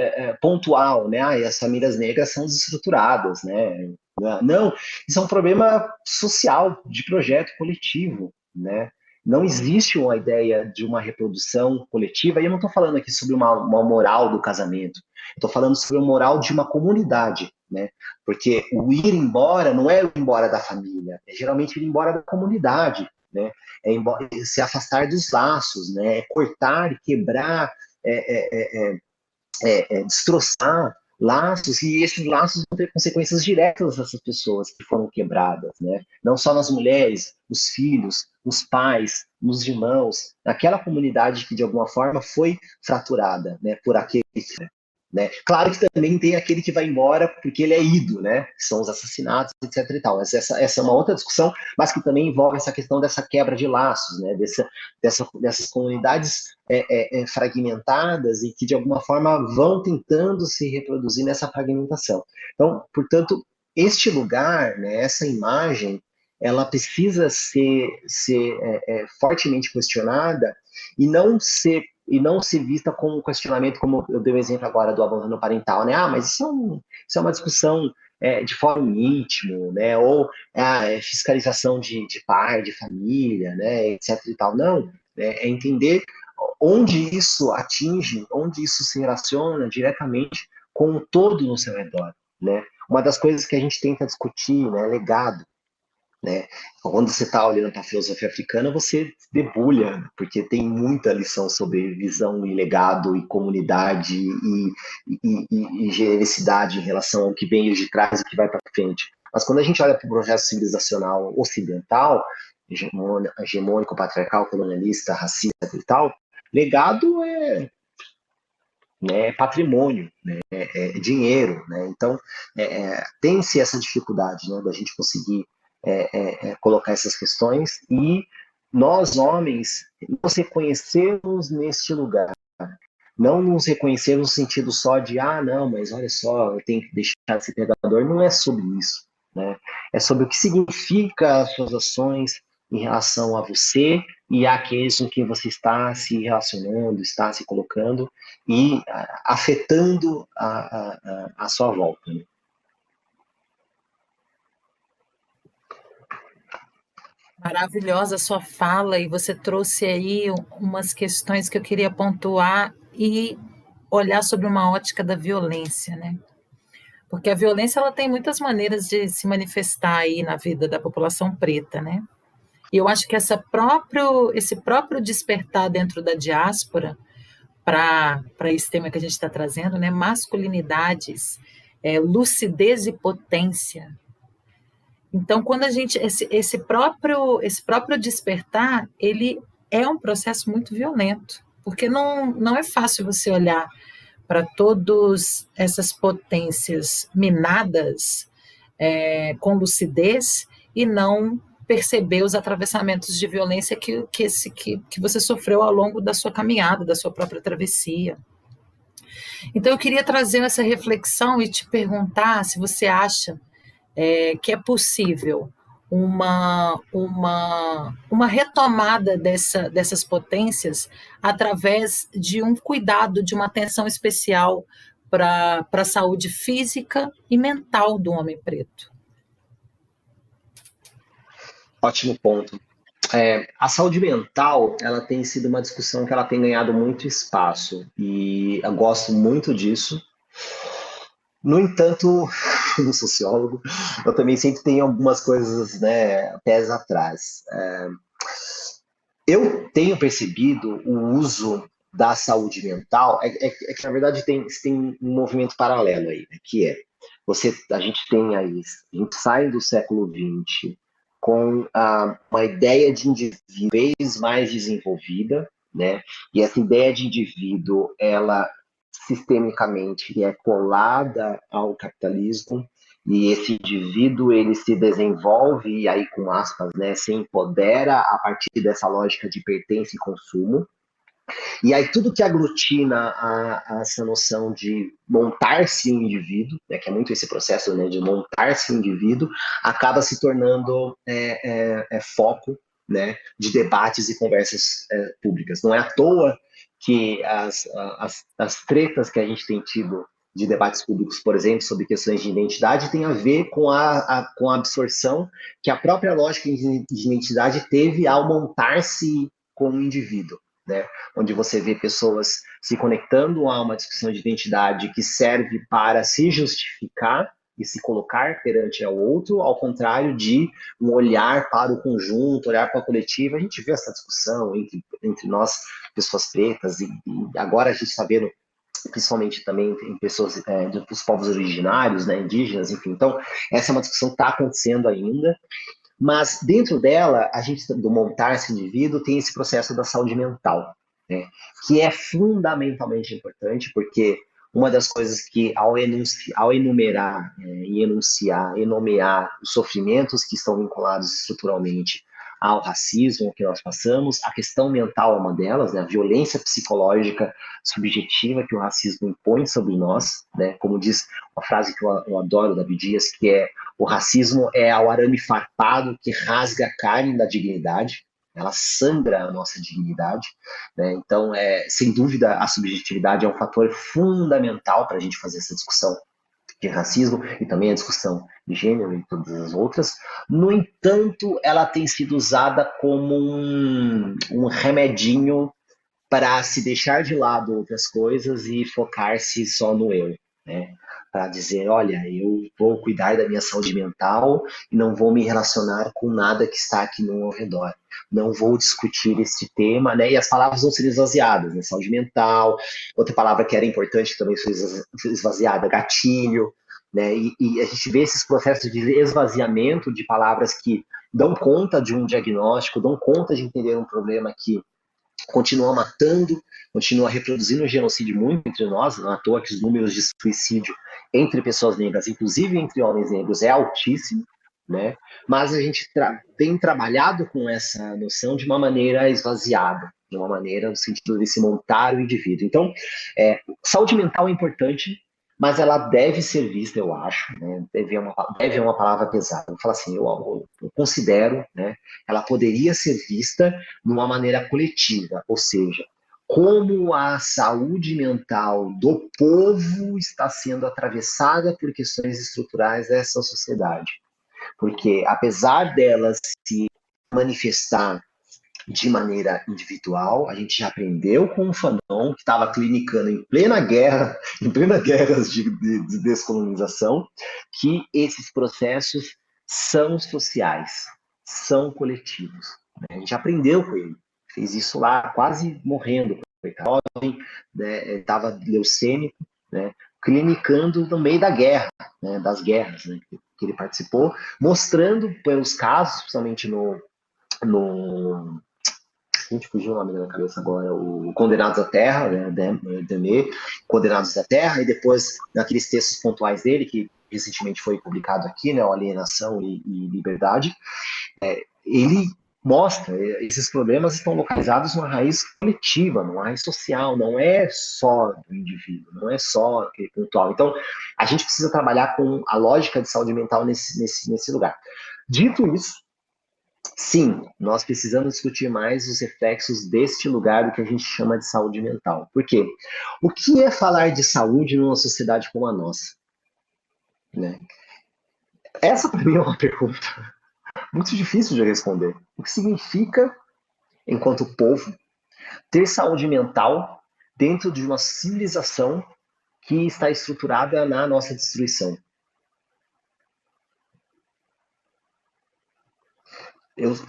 pontual, né? As famílias negras são desestruturadas, né? Não, isso é um problema social, de projeto coletivo, né? Não existe uma ideia de uma reprodução coletiva, e eu não estou falando aqui sobre uma moral do casamento, estou falando sobre a moral de uma comunidade, né? Porque o ir embora não é o ir embora da família, é geralmente ir embora da comunidade, né? É se afastar dos laços, né? É cortar e quebrar, destroçar laços, e esses laços vão ter consequências diretas nessas pessoas que foram quebradas, né? Não só nas mulheres, nos filhos, nos pais, nos irmãos, naquela comunidade que de alguma forma foi fraturada, né, por aquele. Né? Claro que também tem aquele que vai embora porque ele é ido, né? Que são os assassinatos, etc. e tal. Mas essa é uma outra discussão, mas que também envolve essa questão dessa quebra de laços, né? Dessas comunidades fragmentadas e que de alguma forma vão tentando se reproduzir nessa fragmentação. Então, portanto, este lugar, né, essa imagem, ela precisa ser fortemente questionada e não ser vista como um questionamento, como eu dei o exemplo agora do abandono parental, né? Ah, mas isso é uma discussão de fórum íntimo, né? Ou fiscalização de pai, de família, né? Etc. e tal. Não, é entender onde isso atinge, onde isso se relaciona diretamente com o todo no seu redor, né? Uma das coisas que a gente tenta discutir, né, é legado. Né? Quando você está olhando para a filosofia africana, você debulha, porque tem muita lição sobre visão e legado e comunidade e genericidade em relação ao que vem de trás e o que vai para frente. Mas quando a gente olha para o processo civilizacional ocidental, hegemônico, patriarcal, colonialista, racista e tal, legado é patrimônio, né? É dinheiro. Né? Então, tem-se essa dificuldade, né, da gente conseguir colocar essas questões e nós, homens, nos reconhecermos neste lugar. Não nos reconhecer no sentido só de, não, mas olha só, eu tenho que deixar de ser predador. Não é sobre isso. Né? É sobre o que significa as suas ações em relação a você e àqueles com quem você está se relacionando, está se colocando e afetando a sua volta. Né? Maravilhosa a sua fala, e você trouxe aí umas questões que eu queria pontuar e olhar sobre uma ótica da violência, né? Porque a violência ela tem muitas maneiras de se manifestar aí na vida da população preta, né? E eu acho que esse próprio despertar dentro da diáspora para esse tema que a gente está trazendo, né? Masculinidades, lucidez e potência. Então, quando a gente esse próprio despertar, ele é um processo muito violento, porque não é fácil você olhar para todas essas potências minadas com lucidez e não perceber os atravessamentos de violência que você sofreu ao longo da sua caminhada, da sua própria travessia. Então, eu queria trazer essa reflexão e te perguntar se você acha que é possível uma retomada dessas potências através de um cuidado, de uma atenção especial para a saúde física e mental do homem preto? Ótimo ponto. A saúde mental, ela tem sido uma discussão que ela tem ganhado muito espaço e eu gosto muito disso. No entanto, como sociólogo, eu também sempre tenho algumas coisas, né, pés atrás. Eu tenho percebido o uso da saúde mental, é que na verdade tem um movimento paralelo aí, né, que é, a gente tem aí, a gente sai do século XX com uma ideia de indivíduo vez mais desenvolvida, né, e essa ideia de indivíduo, ela sistemicamente é colada ao capitalismo, e esse indivíduo ele se desenvolve, e aí com aspas, né, se empodera a partir dessa lógica de pertença e consumo. E aí tudo que aglutina a essa noção de montar-se um indivíduo, né, que é muito esse processo, né, de montar-se um indivíduo, acaba se tornando foco, né, de debates e conversas públicas. Não é à toa que as tretas que a gente tem tido de debates públicos, por exemplo, sobre questões de identidade, tem a ver com com a absorção que a própria lógica de identidade teve ao montar-se como indivíduo, né? Onde você vê pessoas se conectando a uma discussão de identidade que serve para se justificar e se colocar perante ao outro, ao contrário de um olhar para o conjunto, olhar para o coletivo. A gente vê essa discussão entre nós, pessoas pretas, e agora a gente está vendo principalmente também em pessoas dos povos originários, né, indígenas, enfim. Então, essa é uma discussão que está acontecendo ainda, mas dentro dela, a gente, do montar esse indivíduo, tem esse processo da saúde mental, né, que é fundamentalmente importante, porque uma das coisas que, ao enumerar, e enunciar, e nomear os sofrimentos que estão vinculados estruturalmente ao racismo que nós passamos, a questão mental é uma delas, né, a violência psicológica subjetiva que o racismo impõe sobre nós, né, como diz uma frase que eu adoro da Abdias, que é: o racismo é ao arame farpado que rasga a carne da dignidade, ela sangra a nossa dignidade, né? Então, sem dúvida, a subjetividade é um fator fundamental para a gente fazer essa discussão de racismo e também a discussão de gênero e todas as outras. No entanto, ela tem sido usada como um remedinho para se deixar de lado outras coisas e focar-se só no eu, né? Para dizer, olha, eu vou cuidar da minha saúde mental e não vou me relacionar com nada que está aqui no meu redor. Não vou discutir este tema, né? E as palavras vão ser esvaziadas, né? Saúde mental, outra palavra que era importante que também foi esvaziada, gatilho, né? E a gente vê esses processos de esvaziamento de palavras que dão conta de um diagnóstico, dão conta de entender um problema que continua matando, continua reproduzindo o genocídio muito entre nós, não é à toa que os números de suicídio entre pessoas negras, inclusive entre homens negros, é altíssimo, né? Mas a gente tem trabalhado com essa noção de uma maneira esvaziada, de uma maneira no sentido de se montar o indivíduo. Então, saúde mental é importante, mas ela deve ser vista, eu acho, né? Deve é uma palavra pesada. Eu falo assim, eu considero, né? Ela poderia ser vista de uma maneira coletiva, ou seja, como a saúde mental do povo está sendo atravessada por questões estruturais dessa sociedade. Porque, apesar delas se manifestar de maneira individual, a gente já aprendeu com o Fanon, que estava clinicando em plena guerra de descolonização, que esses processos são sociais, são coletivos. A gente aprendeu com ele, fez isso lá, quase morrendo, jovem, né, estava leucêmico, né, clinicando no meio da guerra, né, das guerras, né, que ele participou, mostrando pelos casos, principalmente no a gente fugiu o nome da cabeça agora, o Condenados à Terra, né, Demet, Condenados à Terra, e depois naqueles textos pontuais dele, que recentemente foi publicado aqui, né, o Alienação e Liberdade, ele mostra, esses problemas estão localizados numa raiz coletiva, numa raiz social, não é só do indivíduo, não é só aquele pontual. Então, a gente precisa trabalhar com a lógica de saúde mental nesse lugar. Dito isso, Sim, nós precisamos discutir mais os reflexos deste lugar do que a gente chama de saúde mental. Por quê? O que é falar de saúde numa sociedade como a nossa? Né? Essa, para mim, é uma pergunta muito difícil de responder. O que significa, enquanto povo, ter saúde mental dentro de uma civilização que está estruturada na nossa destruição?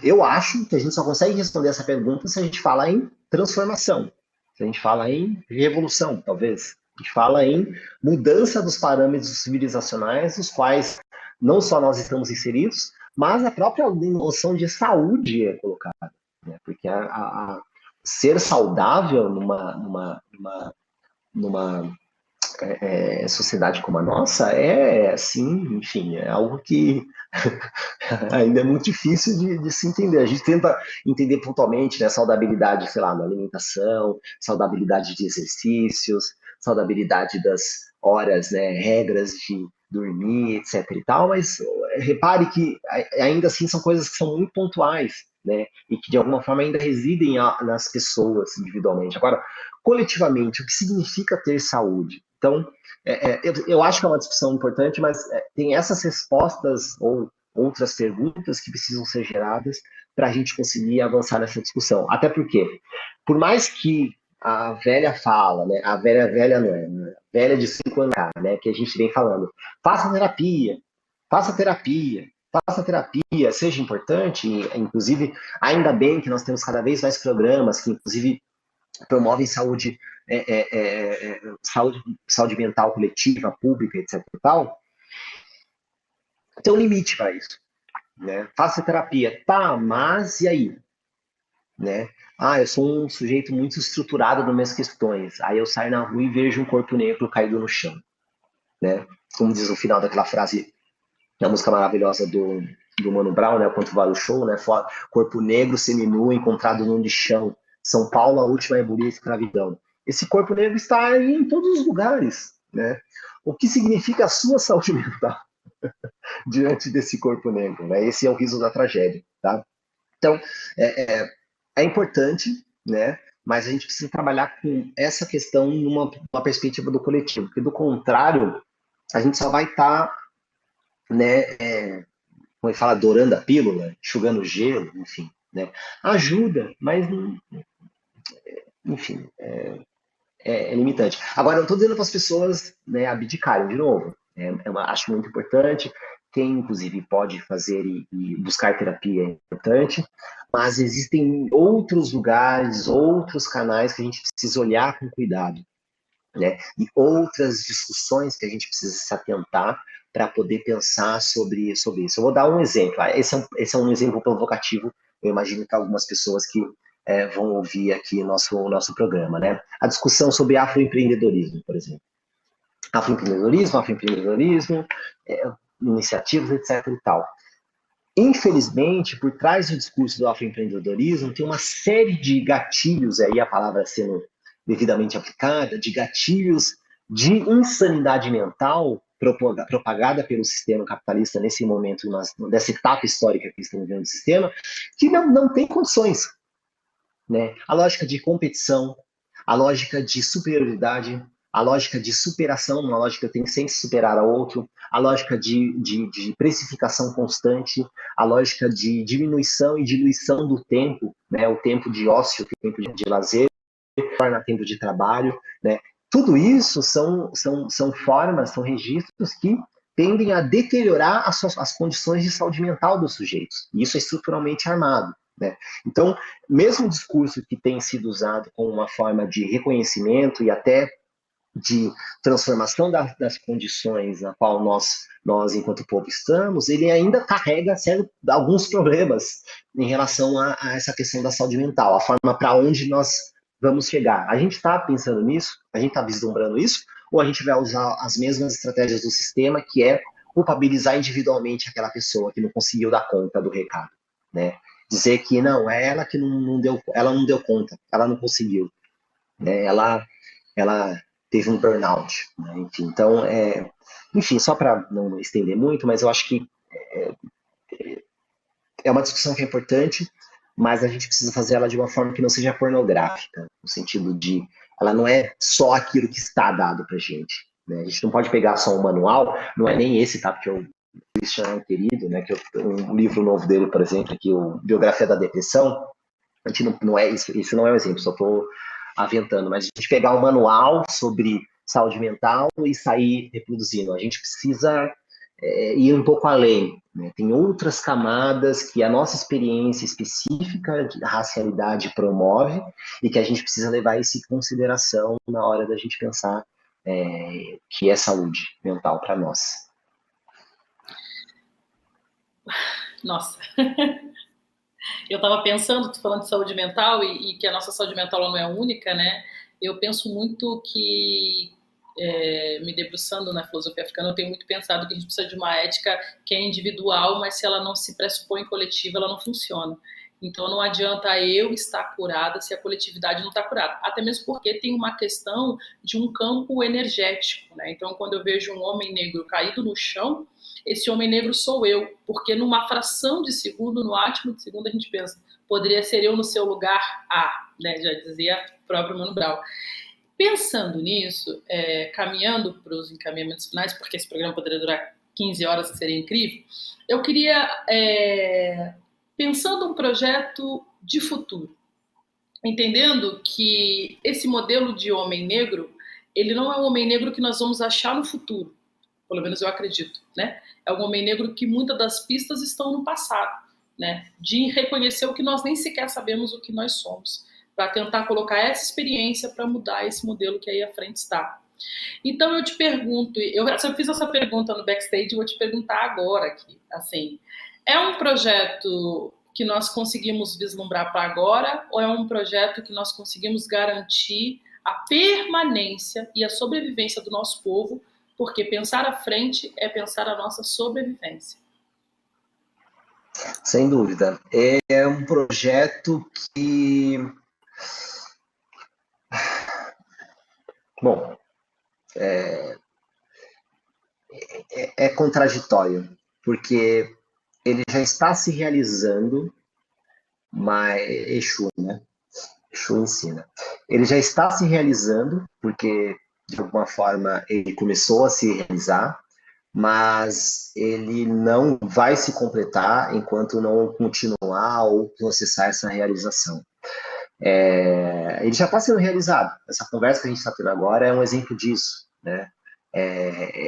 Eu acho que a gente só consegue responder essa pergunta se a gente fala em transformação, se a gente fala em revolução, talvez. A gente fala em mudança dos parâmetros civilizacionais, nos quais não só nós estamos inseridos, mas a própria noção de saúde é colocada. Né? Porque ser saudável numa sociedade como a nossa é, assim, enfim, é algo que ainda é muito difícil de se entender. A gente tenta entender pontualmente, né, saudabilidade, sei lá, na alimentação, saudabilidade de exercícios, saudabilidade das horas, né, regras de dormir, etc e tal, mas repare que ainda assim são coisas que são muito pontuais, né, e que de alguma forma ainda residem nas pessoas individualmente. Agora, coletivamente, o que significa ter saúde? Então, eu acho que é uma discussão importante, mas tem essas respostas ou outras perguntas que precisam ser geradas para a gente conseguir avançar nessa discussão. Até porque, por mais que a velha fala, né, a velha não é, né, velha de 5 anos, né, que a gente vem falando, faça terapia, faça terapia, faça terapia, seja importante, inclusive, ainda bem que nós temos cada vez mais programas que, inclusive, promovem saúde, saúde mental coletiva, pública, etc. E tal, tem um limite para isso. Né? Faça terapia. Tá, mas e aí? Né? Ah, eu sou um sujeito muito estruturado nas minhas questões. Aí eu saio na rua e vejo um corpo negro caído no chão. Né? Como diz o final daquela frase da música maravilhosa do Mano Brown, né? Quanto vale o show, né? Corpo negro seminu encontrado no lixão. São Paulo, a última abolir a escravidão. Esse corpo negro está aí em todos os lugares. Né? O que significa a sua saúde mental diante desse corpo negro? Né? Esse é o riso da tragédia. Tá? Então, é importante, né? Mas a gente precisa trabalhar com essa questão numa perspectiva do coletivo, porque do contrário, a gente só vai estar, né, como ele fala, dourando a pílula, enxugando o gelo, enfim, né? Ajuda, mas, enfim, é limitante. Agora, eu não estou dizendo para as pessoas, né, abdicarem, de novo. Acho muito importante. Quem, inclusive, pode fazer e buscar terapia é importante, mas existem outros lugares, outros canais que a gente precisa olhar com cuidado, né? E outras discussões que a gente precisa se atentar para poder pensar sobre isso. Eu vou dar um exemplo. Esse é um exemplo provocativo. Eu imagino que algumas pessoas que vão ouvir aqui nosso programa, né? A discussão sobre afroempreendedorismo, por exemplo. Afroempreendedorismo, iniciativas, etc. e tal. Infelizmente, por trás do discurso do afroempreendedorismo, tem uma série de gatilhos, aí a palavra sendo devidamente aplicada, de gatilhos de insanidade mental propagada pelo sistema capitalista nesse momento, dessa etapa histórica que estamos vivendo do sistema, que não tem condições. Né? A lógica de competição, a lógica de superioridade, a lógica de superação, uma lógica que tem que sempre superar a outro, a lógica de precificação constante, a lógica de diminuição e diluição do tempo, né? O tempo de ócio, o tempo de lazer, torna tempo de trabalho. Né? Tudo isso são formas, são registros que tendem a deteriorar as condições de saúde mental dos sujeitos. E isso é estruturalmente armado. Né? Então, mesmo o discurso que tem sido usado como uma forma de reconhecimento e até de transformação das condições na qual nós, enquanto povo, estamos, ele ainda carrega alguns problemas em relação a essa questão da saúde mental, a forma para onde nós vamos chegar. A gente está pensando nisso? A gente está vislumbrando isso? Ou a gente vai usar as mesmas estratégias do sistema, que é culpabilizar individualmente aquela pessoa que não conseguiu dar conta do recado, né? Dizer que não, é ela que não deu conta, ela não conseguiu, né? Ela teve um burnout, né? Enfim, então, enfim, só para não estender muito, mas eu acho que é uma discussão que é importante, mas a gente precisa fazer ela de uma forma que não seja pornográfica, no sentido de ela não é só aquilo que está dado pra gente, né? A gente não pode pegar só um manual, não é nem esse, tá? Porque o Christian é um querido, né? Um livro novo dele, por exemplo, aqui, o Biografia da Depressão, a gente não é isso não é um exemplo, só estou aventando, mas a gente pegar um manual sobre saúde mental e sair reproduzindo. A gente precisa ir um pouco além, né? Tem outras camadas que a nossa experiência específica da racialidade promove e que a gente precisa levar isso em consideração na hora da gente pensar que é saúde mental para nós. Nossa, eu estava pensando, tu falando de saúde mental e que a nossa saúde mental não é única, né? Eu penso muito que, me debruçando na filosofia africana, eu tenho muito pensado que a gente precisa de uma ética que é individual, mas se ela não se pressupõe coletiva, ela não funciona. Então não adianta eu estar curada se a coletividade não está curada. Até mesmo porque tem uma questão de um campo energético, né? Então quando eu vejo um homem negro caído no chão, esse homem negro sou eu, porque numa fração de segundo, no átimo de segundo, a gente pensa, poderia ser eu no seu lugar, né? Já dizia o próprio Mano Brown. Pensando nisso, caminhando para os encaminhamentos finais, porque esse programa poderia durar 15 horas, que seria incrível, eu queria, pensando um projeto de futuro, entendendo que esse modelo de homem negro, ele não é um homem negro que nós vamos achar no futuro, pelo menos eu acredito, né? É um homem negro que muitas das pistas estão no passado, né? De reconhecer o que nós nem sequer sabemos o que nós somos, para tentar colocar essa experiência para mudar esse modelo que aí à frente está. Então eu te pergunto, eu fiz essa pergunta no backstage, eu vou te perguntar agora aqui, assim, é um projeto que nós conseguimos vislumbrar para agora ou é um projeto que nós conseguimos garantir a permanência e a sobrevivência do nosso povo, porque pensar à frente é pensar a nossa sobrevivência? Sem dúvida. É um projeto que... Bom, é contraditório, porque ele já está se realizando, mas Exu, né? Exu ensina. Ele já está se realizando, porque de alguma forma ele começou a se realizar, mas ele não vai se completar enquanto não continuar ou processar essa realização. Ele já está sendo realizado. Essa conversa que a gente está tendo agora é um exemplo disso, né?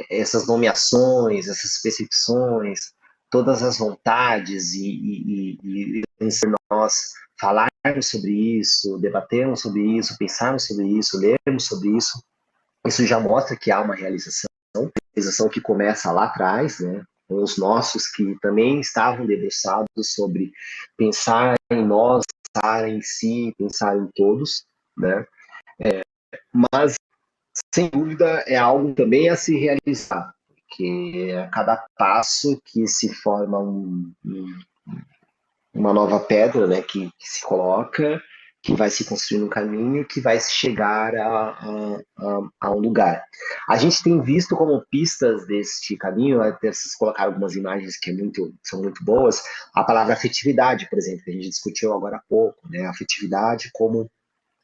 Essas nomeações, essas percepções, todas as vontades e nós falarmos sobre isso, debatermos sobre isso, pensarmos sobre isso, lermos sobre isso, isso já mostra que há uma realização que começa lá atrás, né? Com os nossos que também estavam debruçados sobre pensar em nós, pensar em si, pensar em todos, né? Mas, sem dúvida, é algo também a se realizar, porque a cada passo que se forma uma nova pedra, né, que se coloca, que vai se construindo um caminho, que vai chegar a um lugar. A gente tem visto como pistas deste caminho, até vocês colocaram algumas imagens que são muito boas, a palavra afetividade, por exemplo, que a gente discutiu agora há pouco, né, afetividade como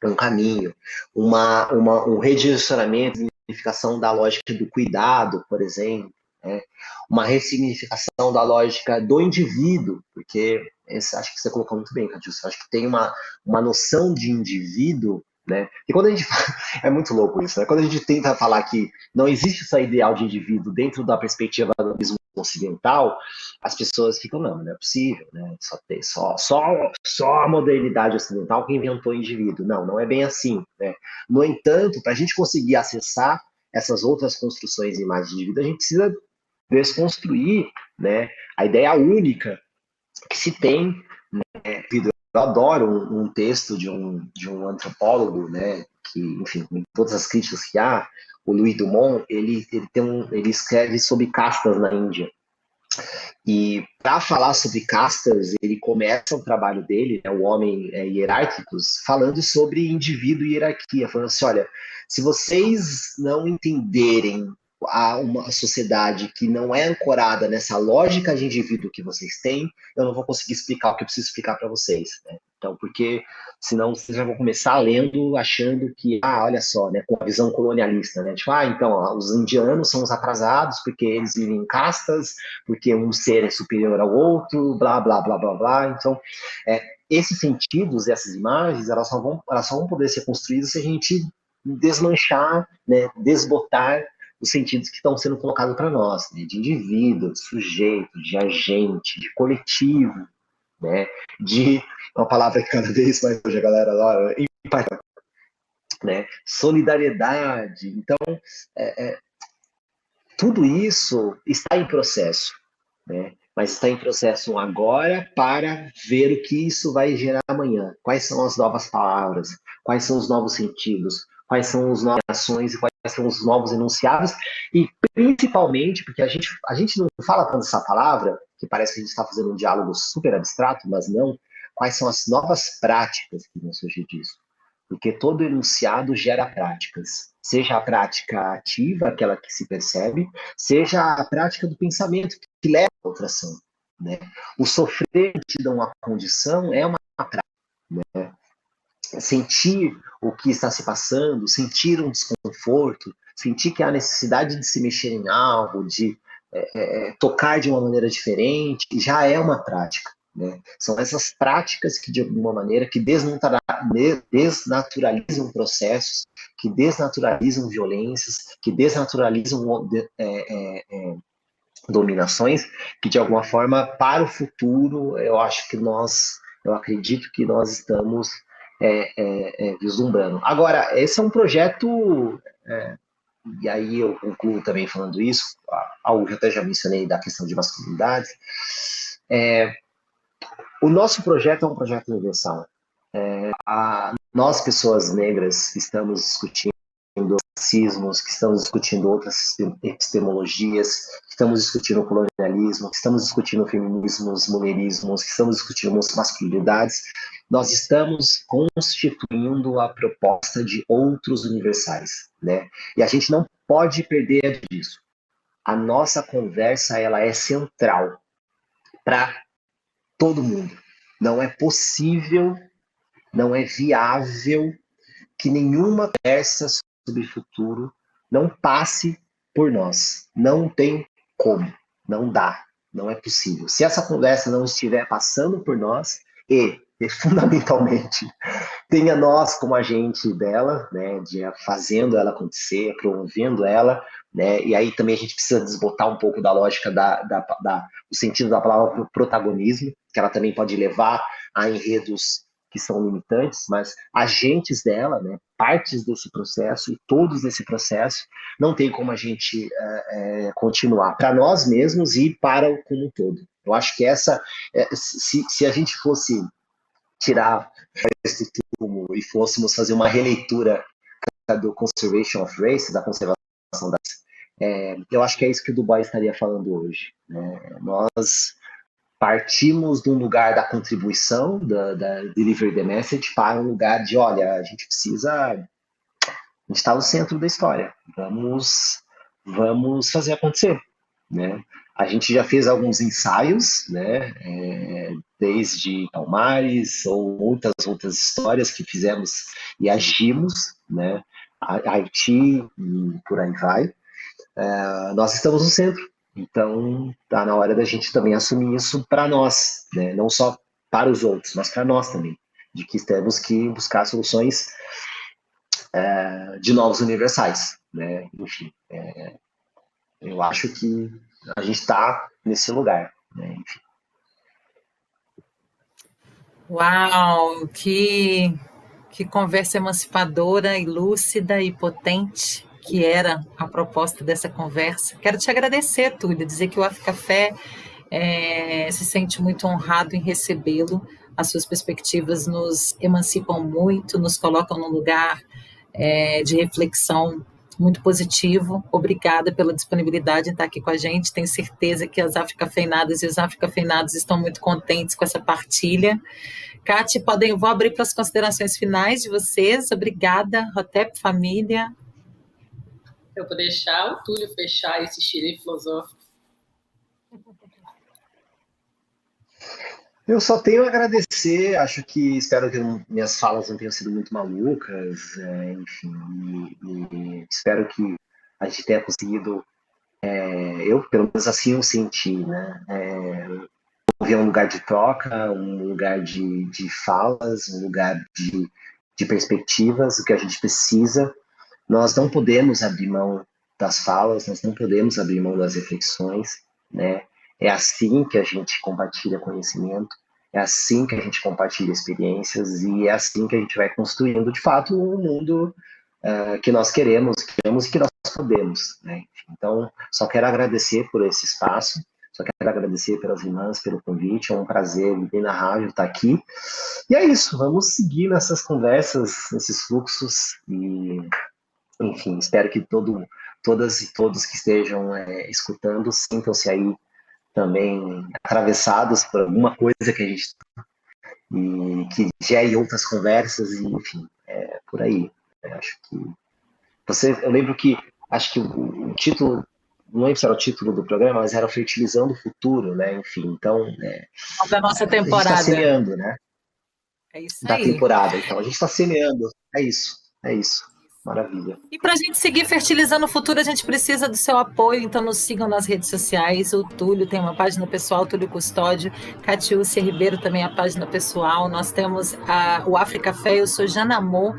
um caminho, um redirecionamento, significação da lógica do cuidado, por exemplo, né? Uma ressignificação da lógica do indivíduo, porque acho que você colocou muito bem, Catiúcia, acho que tem uma noção de indivíduo, né? E quando a gente é muito louco isso, né? Quando a gente tenta falar que não existe essa ideal de indivíduo dentro da perspectiva do humanismo ocidental, as pessoas ficam, não é possível, né? Só a modernidade ocidental que inventou o indivíduo. Não é bem assim, né? No entanto, para a gente conseguir acessar essas outras construções e imagens de indivíduo, a gente precisa desconstruir, né, a ideia única que se tem, né? Eu adoro um texto de um antropólogo, né, que, enfim, com todas as críticas que há, o Louis Dumont, ele escreve sobre castas na Índia. E para falar sobre castas, ele começa o trabalho dele, né, o Homem Hierárquicos, falando sobre indivíduo e hierarquia, falando assim, olha, se vocês não entenderem a uma sociedade que não é ancorada nessa lógica de indivíduo que vocês têm, eu não vou conseguir explicar o que eu preciso explicar para vocês, né? Então, porque senão vocês já vão começar lendo achando que, olha só, né, com a visão colonialista, né? Tipo, então, os indianos são os atrasados porque eles vivem em castas, porque um ser é superior ao outro, blá, blá, blá, blá, blá. Então, esses sentidos, essas imagens, elas só vão poder ser construídas se a gente desmanchar, né, desbotar os sentidos que estão sendo colocados para nós, né, de indivíduo, de sujeito, de agente, de coletivo, né, de uma palavra que cada vez mais hoje a galera adora, empatia, né, solidariedade. Então, tudo isso está em processo, né? Mas está em processo agora para ver o que isso vai gerar amanhã. Quais são as novas palavras, quais são os novos sentidos, quais são as novas ações e quais são os novos enunciados, e principalmente, porque a gente não fala tanto essa palavra, que parece que a gente está fazendo um diálogo super abstrato, mas não, quais são as novas práticas que vão surgir disso. Porque todo enunciado gera práticas, seja a prática ativa, aquela que se percebe, seja a prática do pensamento, que leva a outra ação, né? O sofrer te dá uma condição é uma prática, né? Sentir o que está se passando, sentir um desconforto, sentir que há necessidade de se mexer em algo, de tocar de uma maneira diferente, já é uma prática, né? São essas práticas que, de alguma maneira, que desnaturalizam processos, que desnaturalizam violências, que desnaturalizam dominações, que, de alguma forma, para o futuro, eu acredito que nós estamos vislumbrando. Agora, esse é um projeto... e aí eu concluo também falando isso, algo que eu até já mencionei da questão de masculinidade. O nosso projeto é um projeto universal. Nós, pessoas negras, estamos discutindo racismos, que estamos discutindo outras epistemologias, que estamos discutindo o colonialismo, que estamos discutindo feminismos, mulherismos, que estamos discutindo masculinidades. Nós estamos constituindo a proposta de outros universais, né? E a gente não pode perder disso. A nossa conversa, ela é central para todo mundo. Não é possível, não é viável que nenhuma conversa sobre futuro não passe por nós. Não tem como, não dá, não é possível. Se essa conversa não estiver passando por nós e fundamentalmente tenha nós como agente dela, né, fazendo ela acontecer, promovendo ela, né, e aí também a gente precisa desbotar um pouco da lógica do sentido da palavra protagonismo, que ela também pode levar a enredos que são limitantes, mas agentes dela, né, partes desse processo e todos desse processo, não tem como a gente continuar para nós mesmos e para o como um todo. Eu acho que se a gente fosse tirar esse túmulo e fôssemos fazer uma releitura do Conservation of Race, da conservação das eu acho que é isso que o Du Bois estaria falando hoje, né? Nós partimos de um lugar da contribuição, da delivery the message, para um lugar de, olha, a gente está no centro da história, vamos fazer acontecer, né? A gente já fez alguns ensaios, né? Desde Palmares ou muitas outras histórias que fizemos e agimos, né? Haiti e por aí vai. Nós estamos no centro, então está na hora da gente também assumir isso para nós, né? Não só para os outros, mas para nós também, de que temos que buscar soluções de novos universais, né? Enfim, eu acho que a gente está nesse lugar, né? Enfim. Uau, que conversa emancipadora e lúcida e potente que era a proposta dessa conversa. Quero te agradecer, Túlio, dizer que o Africafé se sente muito honrado em recebê-lo. As suas perspectivas nos emancipam muito, nos colocam num lugar de reflexão muito positivo. Obrigada pela disponibilidade em estar aqui com a gente. Tenho certeza que as africafeinadas e os africafeinados estão muito contentes com essa partilha. Kátia, vou abrir para as considerações finais de vocês. Obrigada, Hotep, família. Eu vou deixar o Túlio fechar esse xirê filosófico. Eu só tenho a agradecer, espero que minhas falas não tenham sido muito malucas, enfim, e espero que a gente tenha conseguido, eu pelo menos assim eu senti, né? É um lugar de troca, um lugar de falas, um lugar de perspectivas, o que a gente precisa. Nós não podemos abrir mão das falas, nós não podemos abrir mão das reflexões, né? É assim que a gente compartilha conhecimento, é assim que a gente compartilha experiências e é assim que a gente vai construindo, de fato, o mundo que nós queremos e que nós podemos, né? Então, só quero agradecer por esse espaço, só quero agradecer pelas irmãs, pelo convite, é um prazer vir na rádio estar aqui. E é isso, vamos seguir nessas conversas, nesses fluxos e enfim, espero que todas e todos que estejam escutando sintam-se aí também atravessados por alguma coisa que a gente e que gere outras conversas e enfim, por aí. Acho que eu lembro que acho que o título, não lembro se era o título do programa, mas era Fertilizando o Futuro, né? Enfim, então Da nossa a gente está temporada. semeando, né? É isso Da aí. temporada. Então a gente está semeando. É isso. Maravilha. E para a gente seguir fertilizando o futuro, a gente precisa do seu apoio, então nos sigam nas redes sociais. O Túlio tem uma página pessoal, Túlio Custódio, Catiúcia Ribeiro também a página pessoal. Nós temos o África Café, eu sou Jana Amor.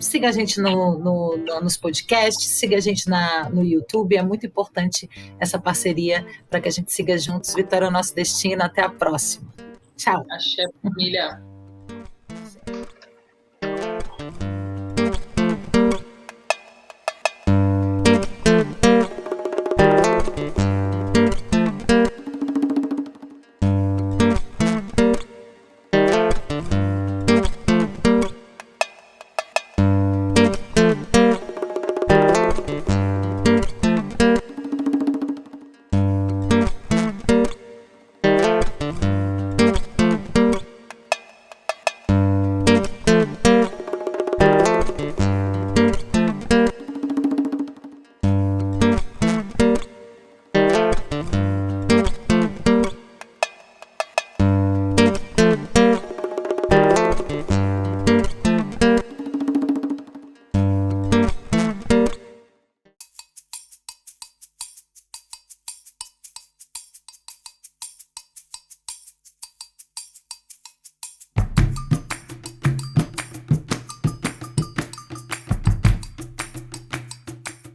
Siga a gente nos podcasts, siga a gente no YouTube, é muito importante essa parceria para que a gente siga juntos. Vitória é o nosso destino, até a próxima. Tchau. Axé, família.